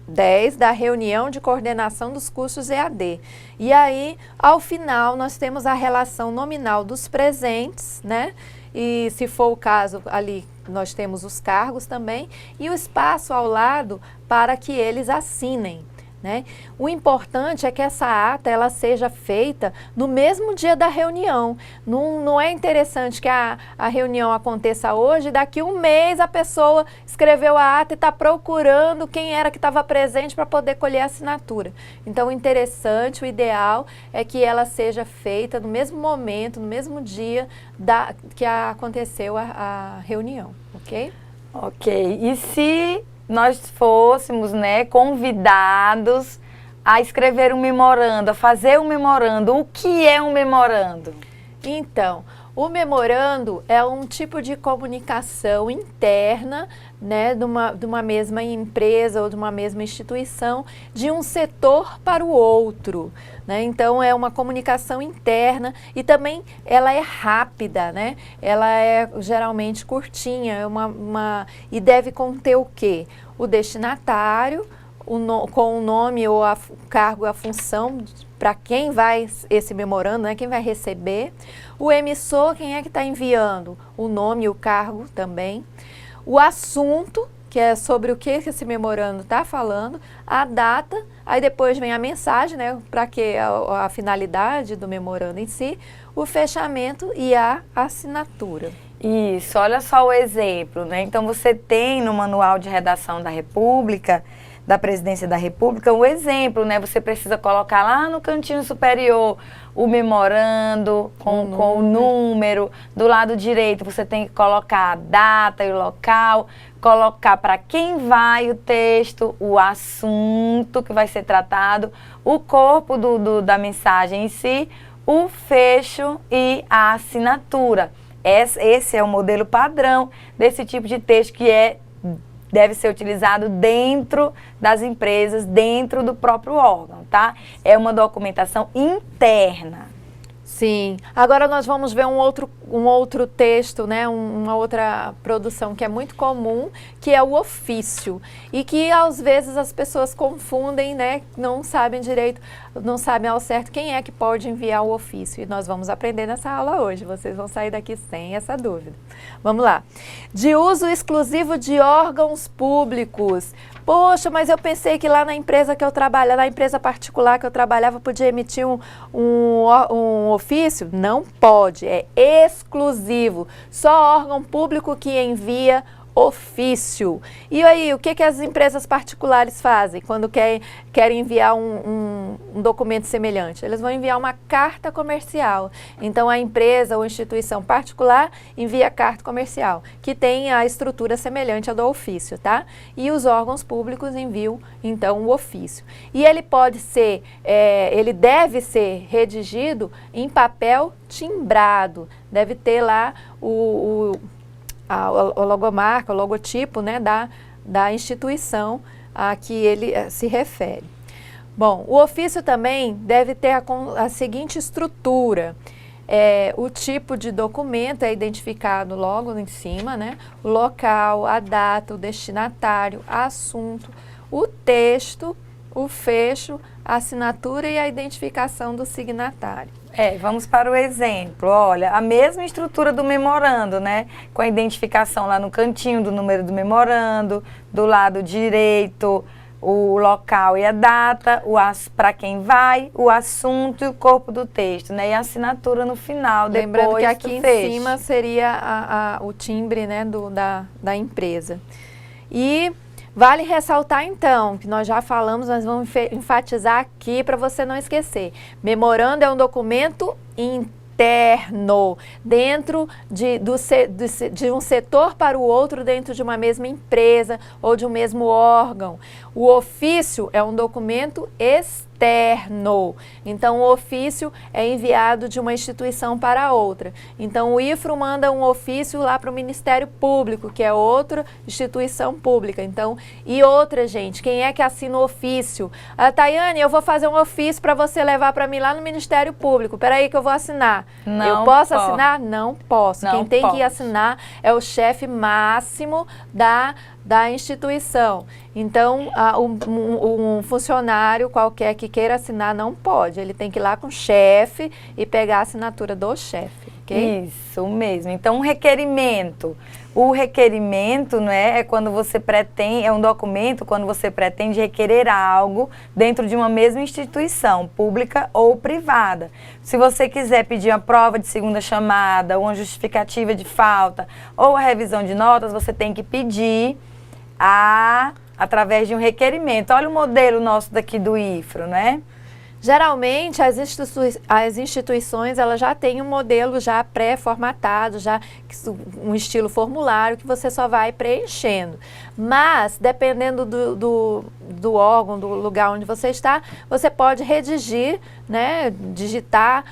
10 da reunião de coordenação dos cursos EAD. E aí, ao final, nós temos a relação nominal dos presentes, né? E se for o caso, ali nós temos os cargos também e o espaço ao lado para que eles assinem. Né? O importante é que essa ata ela seja feita no mesmo dia da reunião. Não é interessante que a reunião aconteça hoje e daqui um mês a pessoa escreveu a ata e está procurando quem era que estava presente para poder colher a assinatura. Então o interessante, o ideal é que ela seja feita no mesmo momento, no mesmo dia que aconteceu a reunião, ok? Ok, e se nós fôssemos, né, convidados a escrever um memorando, a fazer um memorando, o que é um memorando? Então, o memorando é um tipo de comunicação interna, né, de uma mesma empresa ou de uma mesma instituição, de um setor para o outro, né? Então, é uma comunicação interna e também ela é rápida, né? Ela é geralmente curtinha, e deve conter o quê? O destinatário, com o nome ou o cargo, a função para quem vai esse memorando, né, quem vai receber, o emissor, quem é que está enviando, o nome e o cargo também, o assunto, que é sobre o que esse memorando está falando, a data, aí depois vem a mensagem, né, para que a finalidade do memorando em si, o fechamento e a assinatura. Isso, olha só o exemplo, né? Então você tem no Manual de Redação da República, da Presidência da República, o exemplo, né? Você precisa colocar lá no cantinho superior o memorando com o número. Do lado direito você tem que colocar a data e o local, colocar para quem vai o texto, o assunto que vai ser tratado, o corpo da mensagem em si, o fecho e a assinatura. Esse é o modelo padrão desse tipo de texto que deve ser utilizado dentro das empresas, dentro do próprio órgão, tá? É uma documentação interna. Sim. Agora nós vamos ver um outro texto, né? Uma outra produção que é muito comum, que é o ofício. E que às vezes as pessoas confundem, né? Não sabem direito, não sabem ao certo quem é que pode enviar o ofício. E nós vamos aprender nessa aula hoje. Vocês vão sair daqui sem essa dúvida. Vamos lá. De uso exclusivo de órgãos públicos. Poxa, mas eu pensei que lá na empresa que eu trabalhava, na empresa particular que eu trabalhava, podia emitir um ofício? Não pode, é exclusivo. Só órgão público que envia ofício. E aí, o que as empresas particulares fazem quando querem enviar um documento semelhante? Eles vão enviar uma carta comercial. Então, a empresa ou instituição particular envia carta comercial, que tem a estrutura semelhante à do ofício, tá? E os órgãos públicos enviam, então, o ofício. E ele pode ser, ele deve ser redigido em papel timbrado. Deve ter lá a logomarca, o logotipo, né, da instituição a que ele se refere. Bom, o ofício também deve ter a seguinte estrutura. O tipo de documento é identificado logo em cima, né? O local, a data, o destinatário, assunto, o texto, o fecho, a assinatura e a identificação do signatário. Vamos para o exemplo. Olha, a mesma estrutura do memorando, né? Com a identificação lá no cantinho do número do memorando, do lado direito, o local e a data, para quem vai, o assunto e o corpo do texto, né? E a assinatura no final, lembrando depois que aqui do em fecho. cima seria o timbre, né, da empresa. E vale ressaltar então, que nós já falamos, mas vamos enfatizar aqui para você não esquecer. Memorando é um documento interno, dentro de um setor para o outro, dentro de uma mesma empresa ou de um mesmo órgão. O ofício é um documento externo. Então, o ofício é enviado de uma instituição para outra. Então, o IFRO manda um ofício lá para o Ministério Público, que é outra instituição pública. Então, e outra, gente, quem é que assina o ofício? Tayane, eu vou fazer um ofício para você levar para mim lá no Ministério Público. Peraí que eu vou assinar. Não eu posso pode. assinar? Não posso. Não Quem tem pode. que assinar é o chefe máximo da da instituição. Então, um funcionário qualquer que queira assinar não pode. Ele tem que ir lá com o chefe e pegar a assinatura do chefe, ok? Isso mesmo. Então, um requerimento. O requerimento, né, é quando você pretende, é um documento quando você pretende requerer algo dentro de uma mesma instituição, pública ou privada. Se você quiser pedir uma prova de segunda chamada, ou uma justificativa de falta, ou a revisão de notas, você tem que pedir através de um requerimento. Olha o modelo nosso daqui do IFRO, né? Geralmente, as instituições elas já têm um modelo já pré-formatado, já um estilo formulário que você só vai preenchendo. Mas, dependendo do órgão, do lugar onde você está, você pode redigir, né, digitar,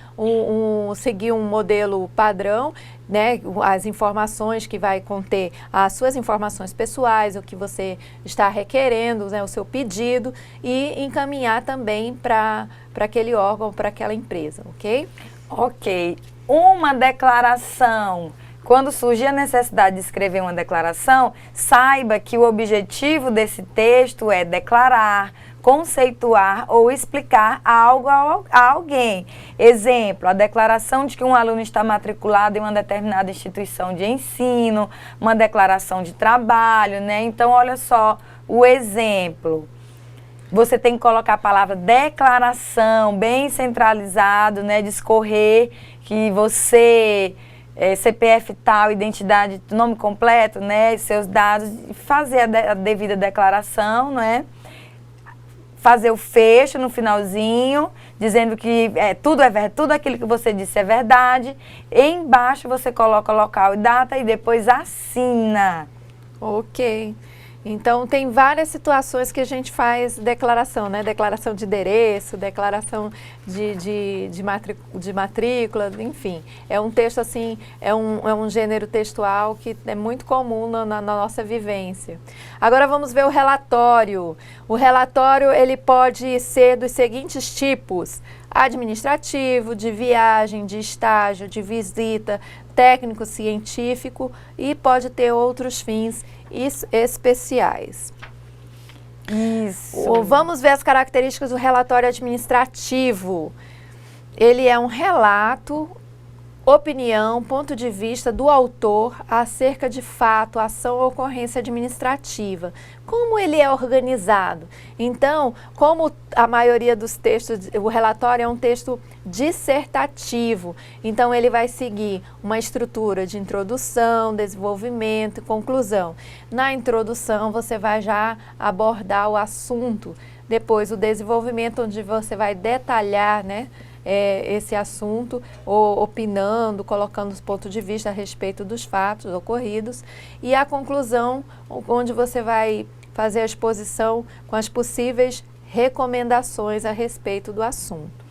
seguir um modelo padrão, né, as informações que vai conter as suas informações pessoais, o que você está requerendo, né, o seu pedido, e encaminhar também para aquele órgão, para aquela empresa, ok? Ok. Uma declaração. Quando surgir a necessidade de escrever uma declaração, saiba que o objetivo desse texto é declarar, conceituar ou explicar algo a alguém. Exemplo, a declaração de que um aluno está matriculado em uma determinada instituição de ensino, uma declaração de trabalho, né? Então, olha só o exemplo. Você tem que colocar a palavra declaração, bem centralizado, né? Discorrer que você... CPF tal, identidade, nome completo, né? Seus dados, fazer a devida declaração, né? Fazer o fecho no finalzinho, dizendo que tudo aquilo que você disse é verdade. Embaixo você coloca local e data e depois assina. Ok. Então, tem várias situações que a gente faz declaração, né? Declaração de endereço, declaração de matrícula, enfim. É um texto, assim, é um gênero textual que é muito comum na nossa vivência. Agora, vamos ver o relatório. O relatório, ele pode ser dos seguintes tipos: administrativo, de viagem, de estágio, de visita, técnico científico, e pode ter outros fins especiais. Isso. Vamos ver as características do relatório administrativo. Ele é um relato, opinião, ponto de vista do autor acerca de fato, ação ou ocorrência administrativa. Como ele é organizado? Então, como a maioria dos textos, o relatório é um texto dissertativo. Então, ele vai seguir uma estrutura de introdução, desenvolvimento e conclusão. Na introdução, você vai já abordar o assunto. Depois, o desenvolvimento, onde você vai detalhar, né, esse assunto, opinando, colocando os pontos de vista a respeito dos fatos ocorridos, e a conclusão, onde você vai fazer a exposição com as possíveis recomendações a respeito do assunto.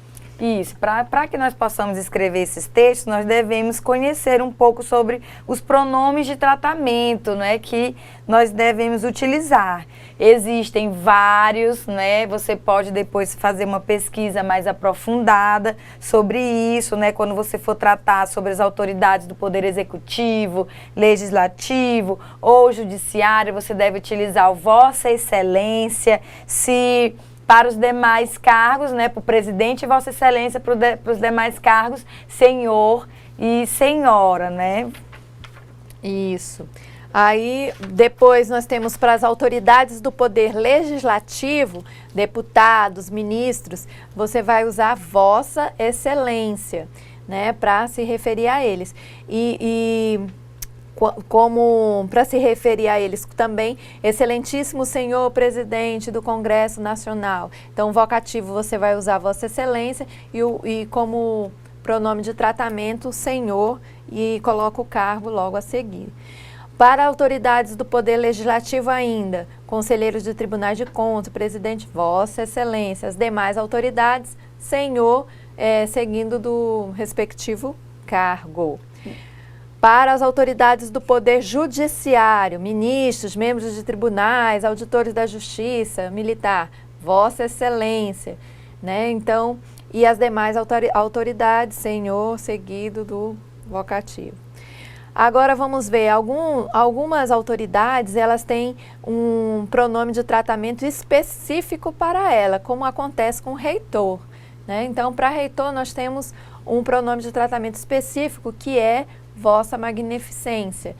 Isso, para que nós possamos escrever esses textos, nós devemos conhecer um pouco sobre os pronomes de tratamento, né, que nós devemos utilizar. Existem vários, né, você pode depois fazer uma pesquisa mais aprofundada sobre isso, né, quando você for tratar sobre as autoridades do Poder Executivo, Legislativo ou Judiciário, você deve utilizar o Vossa Excelência, para os demais cargos, né, para o presidente e Vossa Excelência, para os demais cargos, senhor e senhora, né? Isso. Aí, depois nós temos para as autoridades do Poder Legislativo, deputados, ministros, você vai usar Vossa Excelência, né, para se referir a eles. Como para se referir a eles também, excelentíssimo senhor presidente do Congresso Nacional. Então, vocativo você vai usar Vossa Excelência e como pronome de tratamento, senhor, e coloca o cargo logo a seguir. Para autoridades do Poder Legislativo ainda, conselheiros de tribunais de contas, presidente, Vossa Excelência, as demais autoridades, senhor, seguindo do respectivo cargo. Para as autoridades do Poder Judiciário, ministros, membros de tribunais, auditores da Justiça, militar, Vossa Excelência, né? Então, e as demais autoridades, senhor, seguido do vocativo. Agora vamos ver, algumas autoridades, elas têm um pronome de tratamento específico para ela, como acontece com o reitor, né? Então, para reitor, nós temos um pronome de tratamento específico, que é Vossa Magnificência,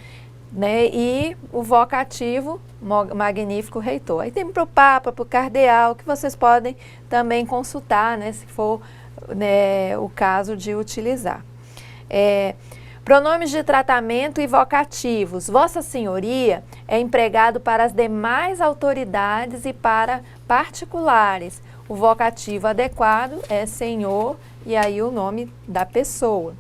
né? E o vocativo, Magnífico Reitor. Aí tem para o Papa, para o Cardeal, que vocês podem também consultar, né, se for, né, o caso de utilizar. Pronomes de tratamento e vocativos. Vossa Senhoria é empregado para as demais autoridades e para particulares. O vocativo adequado é Senhor e aí o nome da pessoa.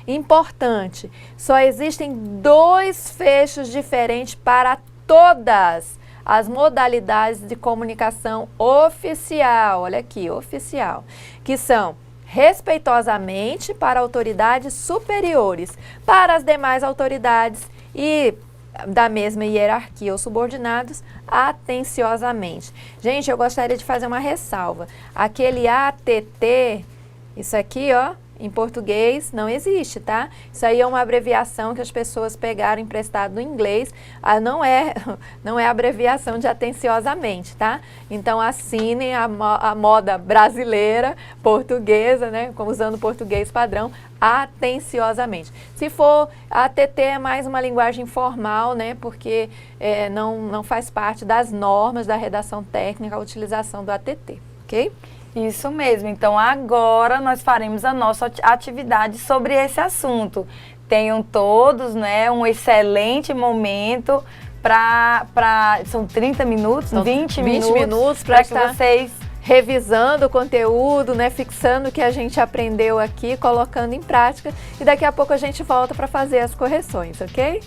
Importante, só existem 2 fechos diferentes para todas as modalidades de comunicação oficial, olha aqui, oficial, que são respeitosamente para autoridades superiores, para as demais autoridades e da mesma hierarquia ou subordinados, atenciosamente. Gente, eu gostaria de fazer uma ressalva. Aquele ATT, isso aqui, ó, em português não existe, tá? Isso aí é uma abreviação que as pessoas pegaram emprestado no inglês. Não é abreviação de atenciosamente, tá? Então assinem a moda brasileira, portuguesa, né? Usando o português padrão, atenciosamente. Se for ATT é mais uma linguagem formal, né? Porque não faz parte das normas da redação técnica a utilização do ATT, ok? Isso mesmo, então agora nós faremos a nossa atividade sobre esse assunto. Tenham todos, né, um excelente momento são 30 minutos, São 20 minutos para que vocês revisando o conteúdo, né, fixando o que a gente aprendeu aqui, colocando em prática, e daqui a pouco a gente volta para fazer as correções, ok?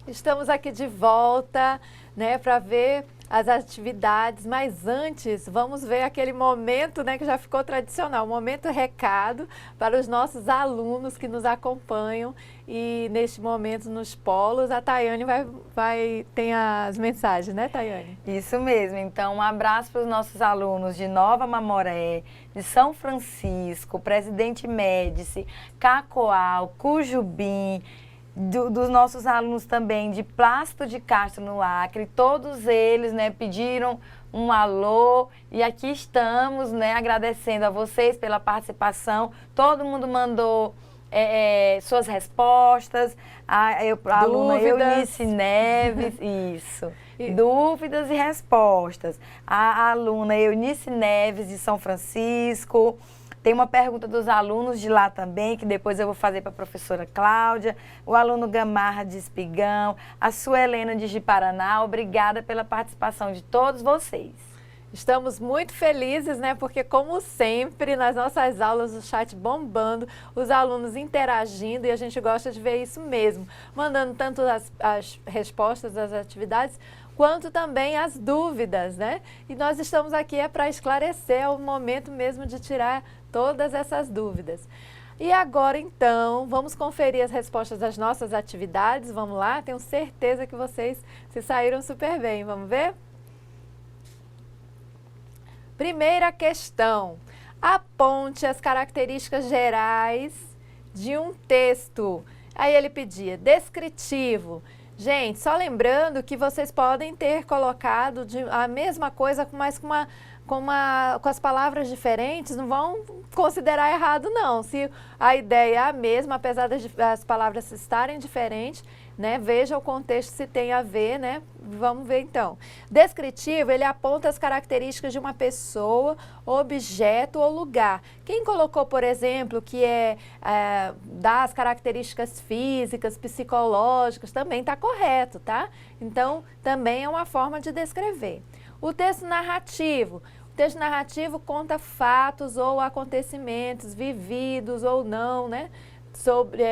Estamos aqui de volta, né, para ver as atividades, mas antes vamos ver aquele momento, né, que já ficou tradicional, o momento recado para os nossos alunos que nos acompanham, e neste momento nos polos a Tayane tem as mensagens, né, Tayane? Isso mesmo, então um abraço para os nossos alunos de Nova Mamoré, de São Francisco, Presidente Médici, Cacoal, Cujubim, dos nossos alunos também de Plácido de Castro, no Acre. Todos eles, né, pediram um alô, e aqui estamos, né, agradecendo a vocês pela participação. Todo mundo mandou suas respostas. A aluna Eunice Neves, isso, dúvidas e respostas. A aluna Eunice Neves, de São Francisco. Tem uma pergunta dos alunos de lá também, que depois eu vou fazer para a professora Cláudia. O aluno Gamarra de Espigão, a Suelena de Ji-Paraná. Obrigada pela participação de todos vocês. Estamos muito felizes, né? Porque, como sempre, nas nossas aulas, o chat bombando, os alunos interagindo, e a gente gosta de ver isso mesmo, mandando tanto as respostas das atividades, quanto também as dúvidas, né? E nós estamos aqui para esclarecer, é o momento mesmo de tirar todas essas dúvidas. E agora, então, vamos conferir as respostas das nossas atividades. Vamos lá? Tenho certeza que vocês se saíram super bem. Vamos ver? Primeira questão. Aponte as características gerais de um texto. Aí ele pedia descritivo. Gente, só lembrando que vocês podem ter colocado a mesma coisa, mas com as palavras diferentes, não vão considerar errado não. Se a ideia é a mesma, apesar das palavras estarem diferentes, né? Veja o contexto se tem a ver, né? Vamos ver então. Descritivo, ele aponta as características de uma pessoa, objeto ou lugar. Quem colocou, por exemplo, que dá as características físicas, psicológicas, também está correto, tá? Então, também é uma forma de descrever. O texto narrativo. O texto narrativo conta fatos ou acontecimentos vividos ou não, né? Sobre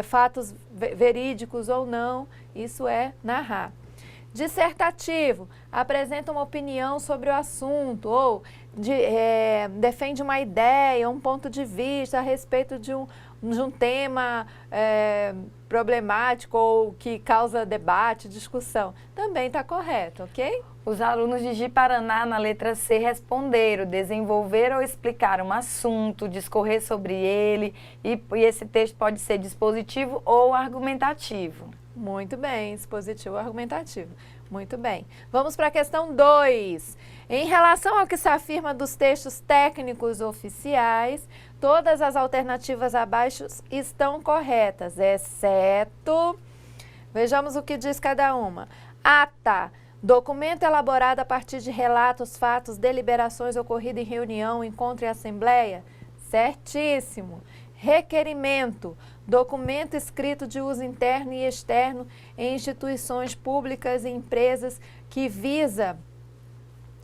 fatos verídicos ou não, isso é narrar. Dissertativo, apresenta uma opinião sobre o assunto ou defende uma ideia, um ponto de vista a respeito de um tema problemático ou que causa debate, discussão. Também está correto, ok? Os alunos de Ji-Paraná, na letra C, responderam, desenvolver ou explicar um assunto, discorrer sobre ele, e esse texto pode ser dispositivo ou argumentativo. Muito bem, dispositivo ou argumentativo. Muito bem. Vamos para a questão 2. Em relação ao que se afirma dos textos técnicos oficiais, todas as alternativas abaixo estão corretas, exceto... Vejamos o que diz cada uma. Ata. Documento elaborado a partir de relatos, fatos, deliberações ocorridas em reunião, encontro e assembleia? Certíssimo. Requerimento. Documento escrito de uso interno e externo em instituições públicas e empresas que visa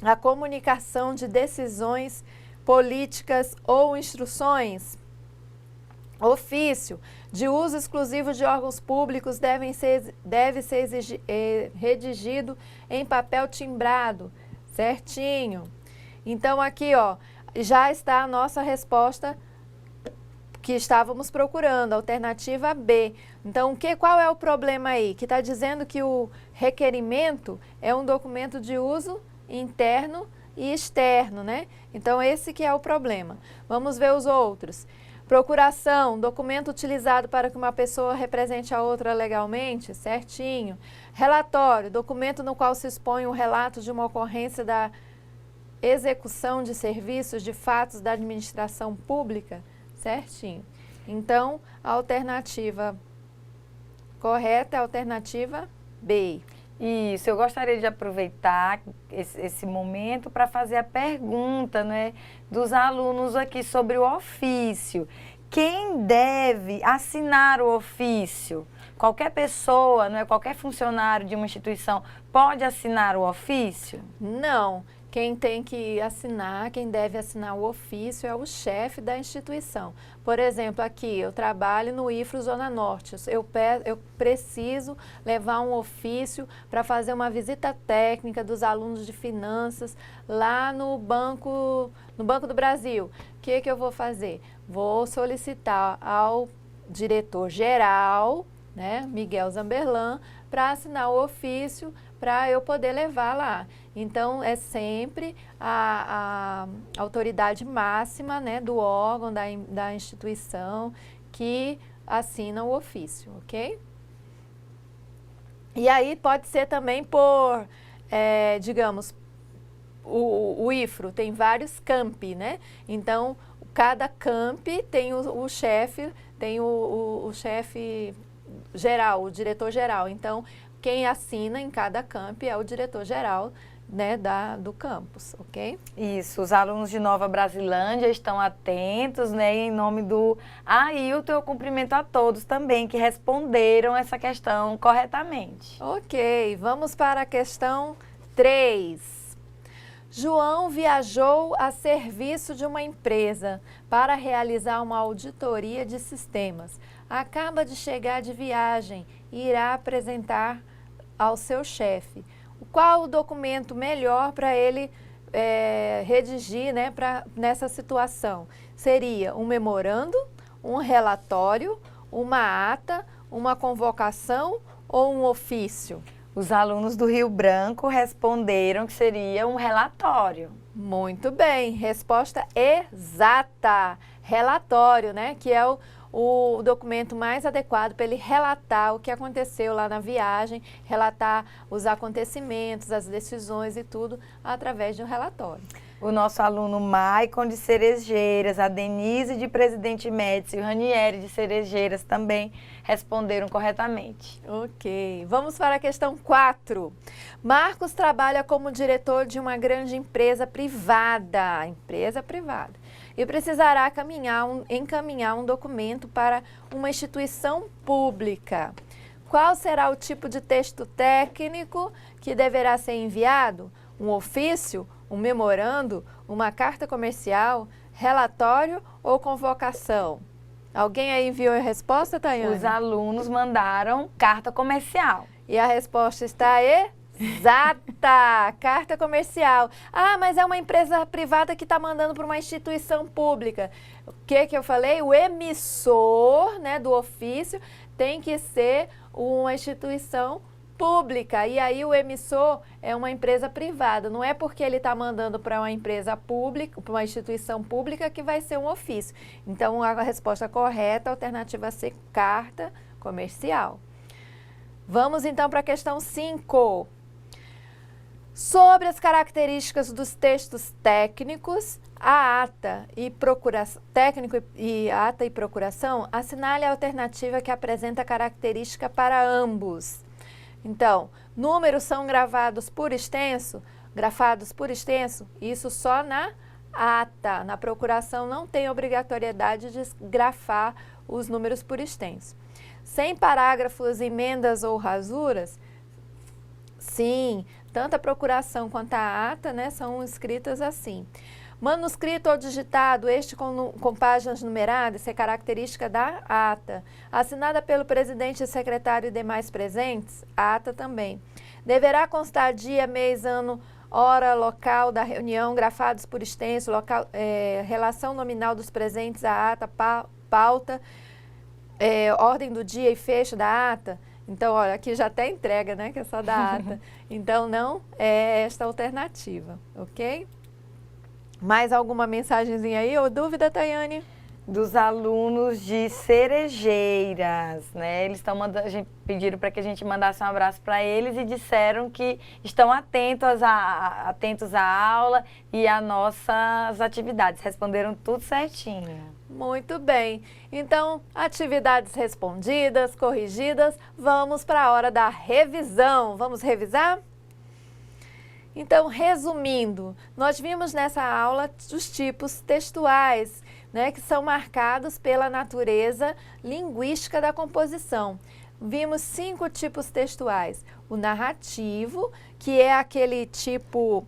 a comunicação de decisões políticas ou instruções. Ofício. De uso exclusivo de órgãos públicos deve ser redigido em papel timbrado. Certinho. Então, aqui, ó, já está a nossa resposta que estávamos procurando, alternativa B. Então, qual é o problema aí? Que está dizendo que o requerimento é um documento de uso interno e externo, né? Então, esse que é o problema. Vamos ver os outros. Procuração, documento utilizado para que uma pessoa represente a outra legalmente, certinho. Relatório, documento no qual se expõe um relato de uma ocorrência da execução de serviços, de fatos da administração pública, certinho. Então, a alternativa correta é a alternativa B. Isso, eu gostaria de aproveitar esse momento para fazer a pergunta, né, dos alunos aqui sobre o ofício. Quem deve assinar o ofício? Qualquer pessoa, não é? Qualquer funcionário de uma instituição pode assinar o ofício? Não. Quem tem que assinar, quem deve assinar o ofício é o chefe da instituição. Por exemplo, aqui eu trabalho no IFRO Zona Norte, eu preciso levar um ofício para fazer uma visita técnica dos alunos de finanças lá no Banco do Brasil. O que eu vou fazer? Vou solicitar ao diretor-geral, né, Miguel Zamberlan, para assinar o ofício para eu poder levar lá. Então, é sempre a autoridade máxima, né, do órgão, da instituição, que assina o ofício, ok? E aí pode ser também por, digamos, o IFRO tem vários campi, né? Então, cada campi tem o chefe, tem o chefe geral, o diretor-geral. Então, quem assina em cada campi é o diretor-geral, né, do campus, ok? Isso, os alunos de Nova Brasilândia estão atentos, né, em nome do Ailton, eu cumprimento a todos também que responderam essa questão corretamente. Ok, vamos para a questão 3. João viajou a serviço de uma empresa para realizar uma auditoria de sistemas. Acaba de chegar de viagem e irá apresentar ao seu chefe. Qual o documento melhor para ele redigir, né, nessa situação? Seria um memorando, um relatório, uma ata, uma convocação ou um ofício? Os alunos do Rio Branco responderam que seria um relatório. Muito bem, resposta exata. Relatório, né, que é o documento mais adequado para ele relatar o que aconteceu lá na viagem, relatar os acontecimentos, as decisões e tudo através de um relatório. O nosso aluno Maicon de Cerejeiras, a Denise de Presidente Médici e o Ranieri de Cerejeiras também responderam corretamente. Ok, vamos para a questão 4. Marcos trabalha como diretor de uma grande empresa privada, e precisará encaminhar um documento para uma instituição pública. Qual será o tipo de texto técnico que deverá ser enviado? Um ofício, um memorando, uma carta comercial, relatório ou convocação? Alguém aí enviou a resposta, Tayane? Os alunos mandaram carta comercial. E a resposta está exata! Carta comercial. Ah, mas é uma empresa privada que está mandando para uma instituição pública. O que eu falei? O emissor, né, do ofício tem que ser uma instituição pública. E aí o emissor é uma empresa privada. Não é porque ele está mandando para uma empresa pública, para uma instituição pública, que vai ser um ofício. Então, a resposta correta, a alternativa C, carta comercial. Vamos então para a questão 5. Sobre as características dos textos técnicos, a ata e procuração, assinale a alternativa que apresenta característica para ambos. Então, números são grafados por extenso, isso só na ata. Na procuração não tem obrigatoriedade de grafar os números por extenso. Sem parágrafos, emendas ou rasuras? Sim, tanto a procuração quanto a ata, né, são escritas assim. Manuscrito ou digitado, este com páginas numeradas, é característica da ata. Assinada pelo presidente, secretário e demais presentes, a ata também. Deverá constar dia, mês, ano, hora, local da reunião, grafados por extenso, relação nominal dos presentes, a ata, pauta, ordem do dia e fecho da ata. Então, olha, aqui já até entrega, né, que é só da ata. Então, não é esta alternativa, ok? Mais alguma mensagenzinha aí ou dúvida, Tayane? Dos alunos de Cerejeiras, né? Eles estão mandando, pediram para que a gente mandasse um abraço para eles e disseram que estão atentos à aula e às nossas atividades. Responderam tudo certinho. Muito bem. Então, atividades respondidas, corrigidas, vamos para a hora da revisão. Vamos revisar? Então, resumindo, nós vimos nessa aula os tipos textuais, né, que são marcados pela natureza linguística da composição. Vimos 5 tipos textuais. O narrativo, que é aquele tipo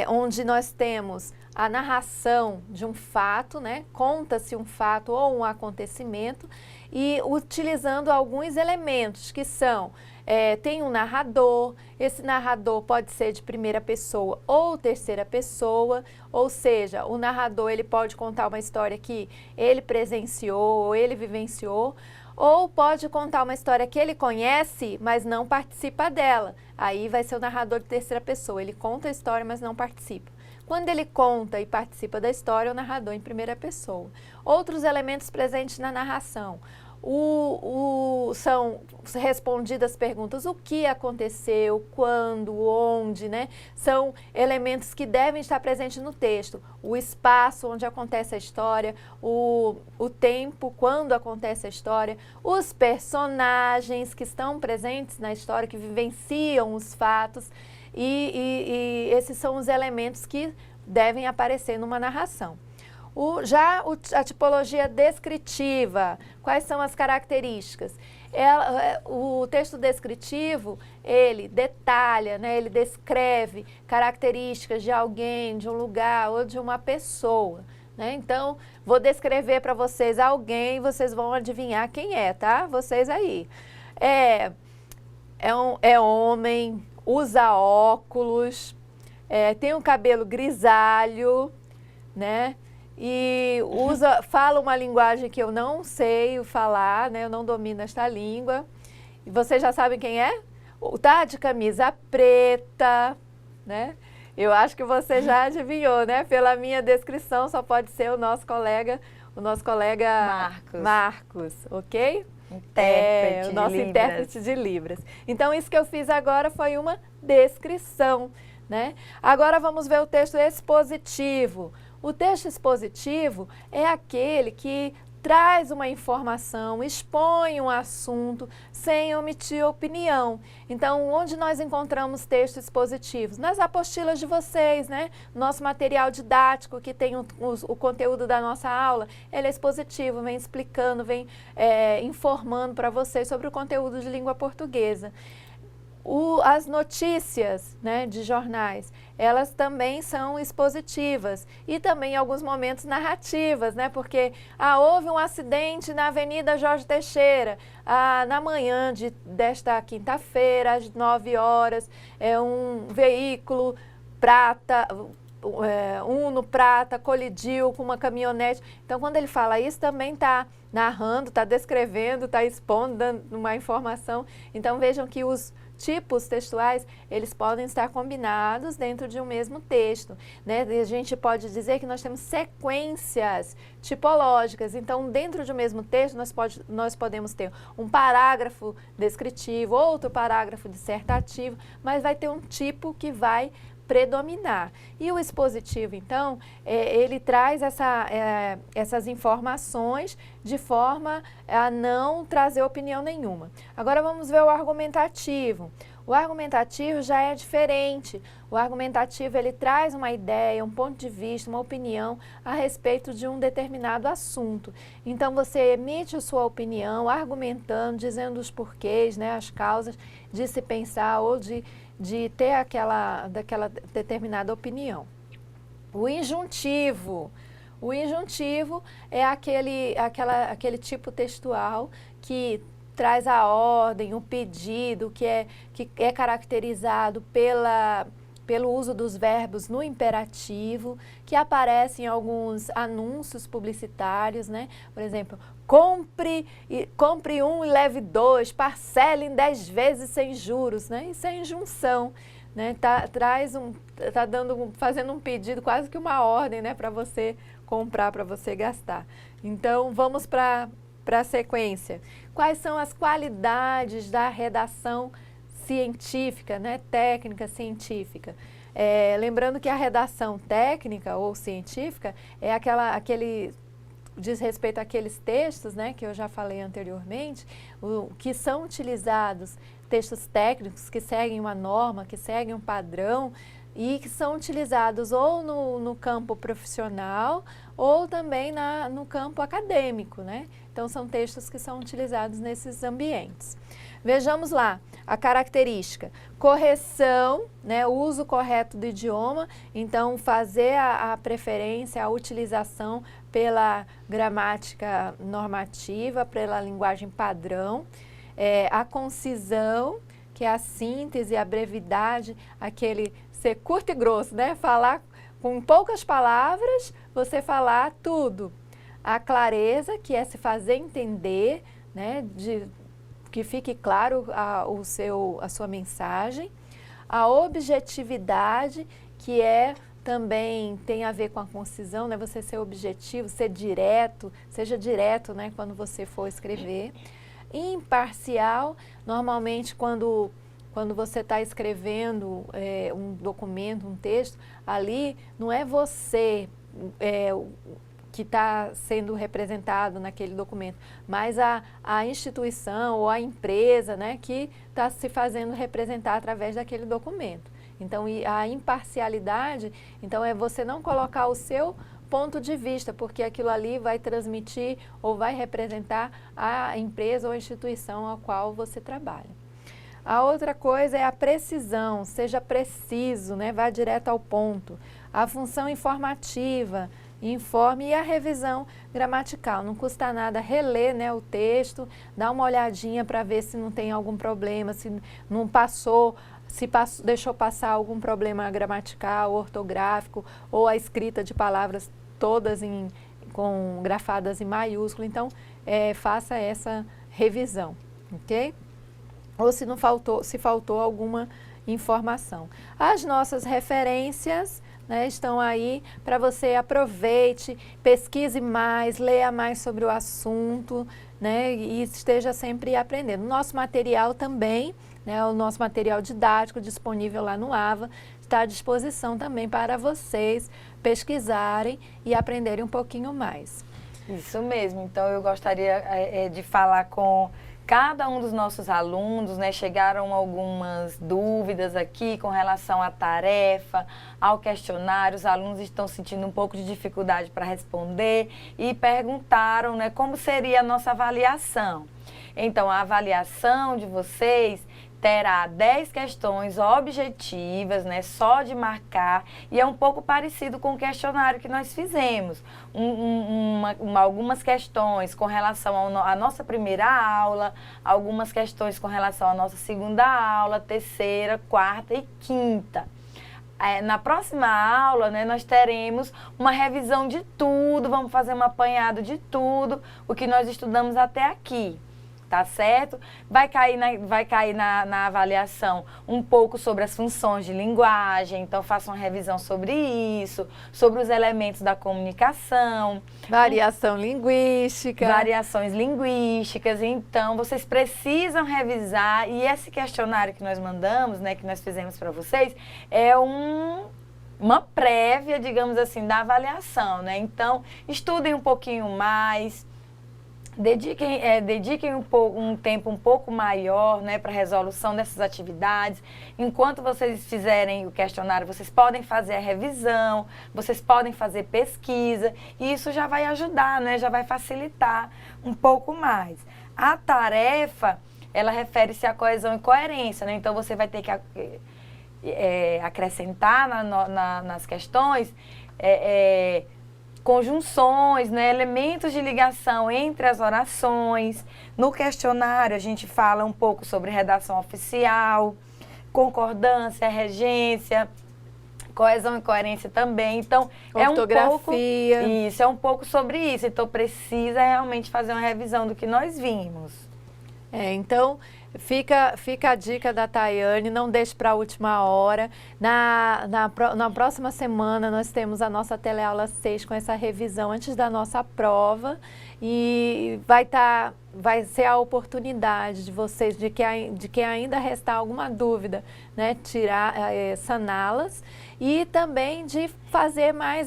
onde nós temos a narração de um fato, né, conta-se um fato ou um acontecimento, e utilizando alguns elementos que são... tem um narrador, esse narrador pode ser de primeira pessoa ou terceira pessoa, ou seja, o narrador ele pode contar uma história que ele presenciou ou ele vivenciou, ou pode contar uma história que ele conhece, mas não participa dela. Aí vai ser o narrador de terceira pessoa, ele conta a história, mas não participa. Quando ele conta e participa da história, é o narrador em primeira pessoa. Outros elementos presentes na narração. São respondidas perguntas, o que aconteceu, quando, onde, né? São elementos que devem estar presentes no texto. O espaço onde acontece a história, o tempo, quando acontece a história, os personagens que estão presentes na história, que vivenciam os fatos, e esses são os elementos que devem aparecer numa narração. A tipologia descritiva, quais são as características? O texto descritivo, ele detalha, né, ele descreve características de alguém, de um lugar ou de uma pessoa, né? Então, vou descrever para vocês alguém, vocês vão adivinhar quem é, tá? Vocês aí. É homem, usa óculos, tem um cabelo grisalho, né? E fala uma linguagem que eu não sei falar, né? Eu não domino esta língua. E vocês já sabem quem é? Tá de camisa preta, né? Eu acho que você já adivinhou, né? Pela minha descrição, só pode ser o nosso colega Marcos, ok? Intérprete o nosso de Libras. intérprete de Libras. Então, isso que eu fiz agora foi uma descrição, né? Agora vamos ver o texto expositivo. O texto expositivo é aquele que traz uma informação, expõe um assunto sem omitir opinião. Então, onde nós encontramos textos expositivos? Nas apostilas de vocês, né? Nosso material didático que tem o conteúdo da nossa aula, ele é expositivo, vem explicando, vem informando para vocês sobre o conteúdo de língua portuguesa. As notícias, né, de jornais, elas também são expositivas e também em alguns momentos narrativas, né, porque houve um acidente na Avenida Jorge Teixeira, na manhã desta quinta-feira, às 9 horas, um veículo prata, Uno prata, colidiu com uma caminhonete. Então, quando ele fala isso, também está narrando, está descrevendo, está expondo, dando uma informação. Então, vejam que os tipos textuais, eles podem estar combinados dentro de um mesmo texto, né? A gente pode dizer que nós temos sequências tipológicas. Então, dentro de um mesmo texto, nós podemos ter um parágrafo descritivo, outro parágrafo dissertativo, mas vai ter um tipo que vai predominar. E o expositivo, então, ele traz essas informações de forma a não trazer opinião nenhuma. Agora vamos ver o argumentativo. O argumentativo já é diferente. O argumentativo, ele traz uma ideia, um ponto de vista, uma opinião a respeito de um determinado assunto. Então, você emite a sua opinião argumentando, dizendo os porquês, né, as causas de se pensar ou de ter daquela determinada opinião. O injuntivo é aquele tipo textual que traz a ordem, o pedido, que é caracterizado pelo uso dos verbos no imperativo, que aparece em alguns anúncios publicitários, né? Por exemplo, compre 1 e leve 2, parcele em 10 vezes sem juros, né? Isso é injunção, né? Fazendo um pedido, quase que uma ordem, né? Para você comprar, para você gastar. Então, vamos para a sequência. Quais são as qualidades da redação científica, né? Técnica científica? Lembrando que a redação técnica ou científica é aquele diz respeito àqueles textos, né, que eu já falei anteriormente, que são utilizados, textos técnicos que seguem uma norma, que seguem um padrão e que são utilizados ou no campo profissional ou também no campo acadêmico, né? Então, são textos que são utilizados nesses ambientes. Vejamos lá, a característica. Correção, né, o uso correto do idioma, então fazer a preferência, a utilização pela gramática normativa, pela linguagem padrão. A concisão, que é a síntese, a brevidade, aquele ser curto e grosso, né? Falar com poucas palavras, você falar tudo. A clareza, que é se fazer entender, né? Que fique claro a sua mensagem. A objetividade, que também tem a ver com a concisão, né? Você ser objetivo, ser direto, seja direto, né? Quando você for escrever. Imparcial, normalmente quando você está escrevendo um documento, um texto, ali não é você que está sendo representado naquele documento, mas a instituição ou a empresa, né, que está se fazendo representar através daquele documento. Então, a imparcialidade, então, é você não colocar o seu ponto de vista, porque aquilo ali vai transmitir ou vai representar a empresa ou a instituição a qual você trabalha. A outra coisa é a precisão, seja preciso, né? Vá direto ao ponto. A função informativa, informe, e a revisão gramatical. Não custa nada reler, né, o texto, dar uma olhadinha para ver se não tem algum problema, se não passou, deixou passar algum problema gramatical, ortográfico, ou a escrita de palavras todas com grafadas em maiúsculo. Então, faça essa revisão, ok? Ou se faltou alguma informação. As nossas referências, né, estão aí para você aproveite, pesquise mais, leia mais sobre o assunto, né, e esteja sempre aprendendo. Nosso material também, né, o nosso material didático disponível lá no AVA, está à disposição também para vocês pesquisarem e aprenderem um pouquinho mais. Isso mesmo, então eu gostaria de falar com cada um dos nossos alunos, né? Chegaram algumas dúvidas aqui com relação à tarefa, ao questionário. Os alunos estão sentindo um pouco de dificuldade para responder e perguntaram, né, como seria a nossa avaliação. Então, a avaliação de vocês terá 10 questões objetivas, né, só de marcar, e é um pouco parecido com o questionário que nós fizemos. Algumas questões com relação à nossa primeira aula, algumas questões com relação à nossa segunda aula, terceira, quarta e quinta. Na próxima aula, né, nós teremos uma revisão de tudo, vamos fazer um apanhado de tudo, o que nós estudamos até aqui. Tá certo? Vai cair na avaliação um pouco sobre as funções de linguagem, então faça uma revisão sobre isso, sobre os elementos da comunicação. Variação linguística. Variações linguísticas, então vocês precisam revisar, e esse questionário que nós mandamos, né, que nós fizemos para vocês, é uma prévia, digamos assim, da avaliação, né? Então, estudem um pouquinho mais, dediquem um tempo um pouco maior, né, para a resolução dessas atividades. Enquanto vocês fizerem o questionário, vocês podem fazer a revisão, vocês podem fazer pesquisa, e isso já vai ajudar, né, já vai facilitar um pouco mais. A tarefa, ela refere-se à coesão e coerência, né, então você vai ter que acrescentar nas questões conjunções, né, elementos de ligação entre as orações. No questionário a gente fala um pouco sobre redação oficial, concordância, regência, coesão e coerência também. Então, é um pouco sobre isso. Então, precisa realmente fazer uma revisão do que nós vimos. Então, fica a dica da Tayane, não deixe para a última hora. Na próxima semana nós temos a nossa teleaula 6 com essa revisão antes da nossa prova, e vai ser a oportunidade de vocês, de quem ainda restar alguma dúvida, né, saná-las, e também de fazer mais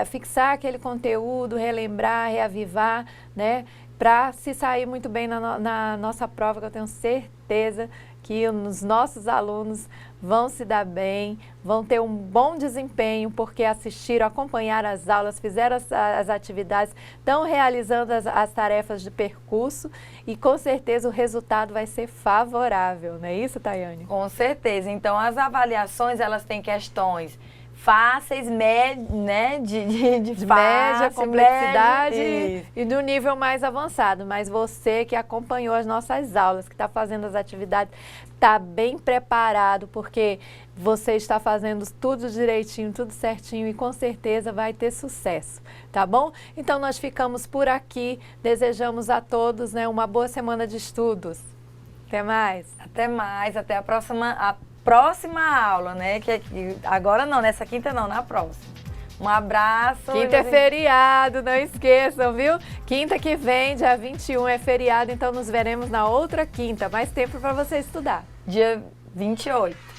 fixar aquele conteúdo, relembrar, reavivar, né, para se sair muito bem na nossa prova, que eu tenho certeza que os nossos alunos vão se dar bem, vão ter um bom desempenho, porque assistiram, acompanharam as aulas, fizeram as atividades, estão realizando as tarefas de percurso, e com certeza o resultado vai ser favorável, não é isso, Tayane? Com certeza. Então, as avaliações, elas têm questões fáceis, né, de média, complexidade e do nível mais avançado. Mas você que acompanhou as nossas aulas, que está fazendo as atividades, está bem preparado, porque você está fazendo tudo direitinho, tudo certinho, e com certeza vai ter sucesso, tá bom? Então nós ficamos por aqui, desejamos a todos, né, uma boa semana de estudos. Até mais. Até mais, até a próxima aula, né? Que agora não, nessa quinta não, na próxima. Um abraço. Quinta é feriado, não esqueçam, viu? Quinta que vem, dia 21, é feriado, então nos veremos na outra quinta. Mais tempo para você estudar. Dia 28.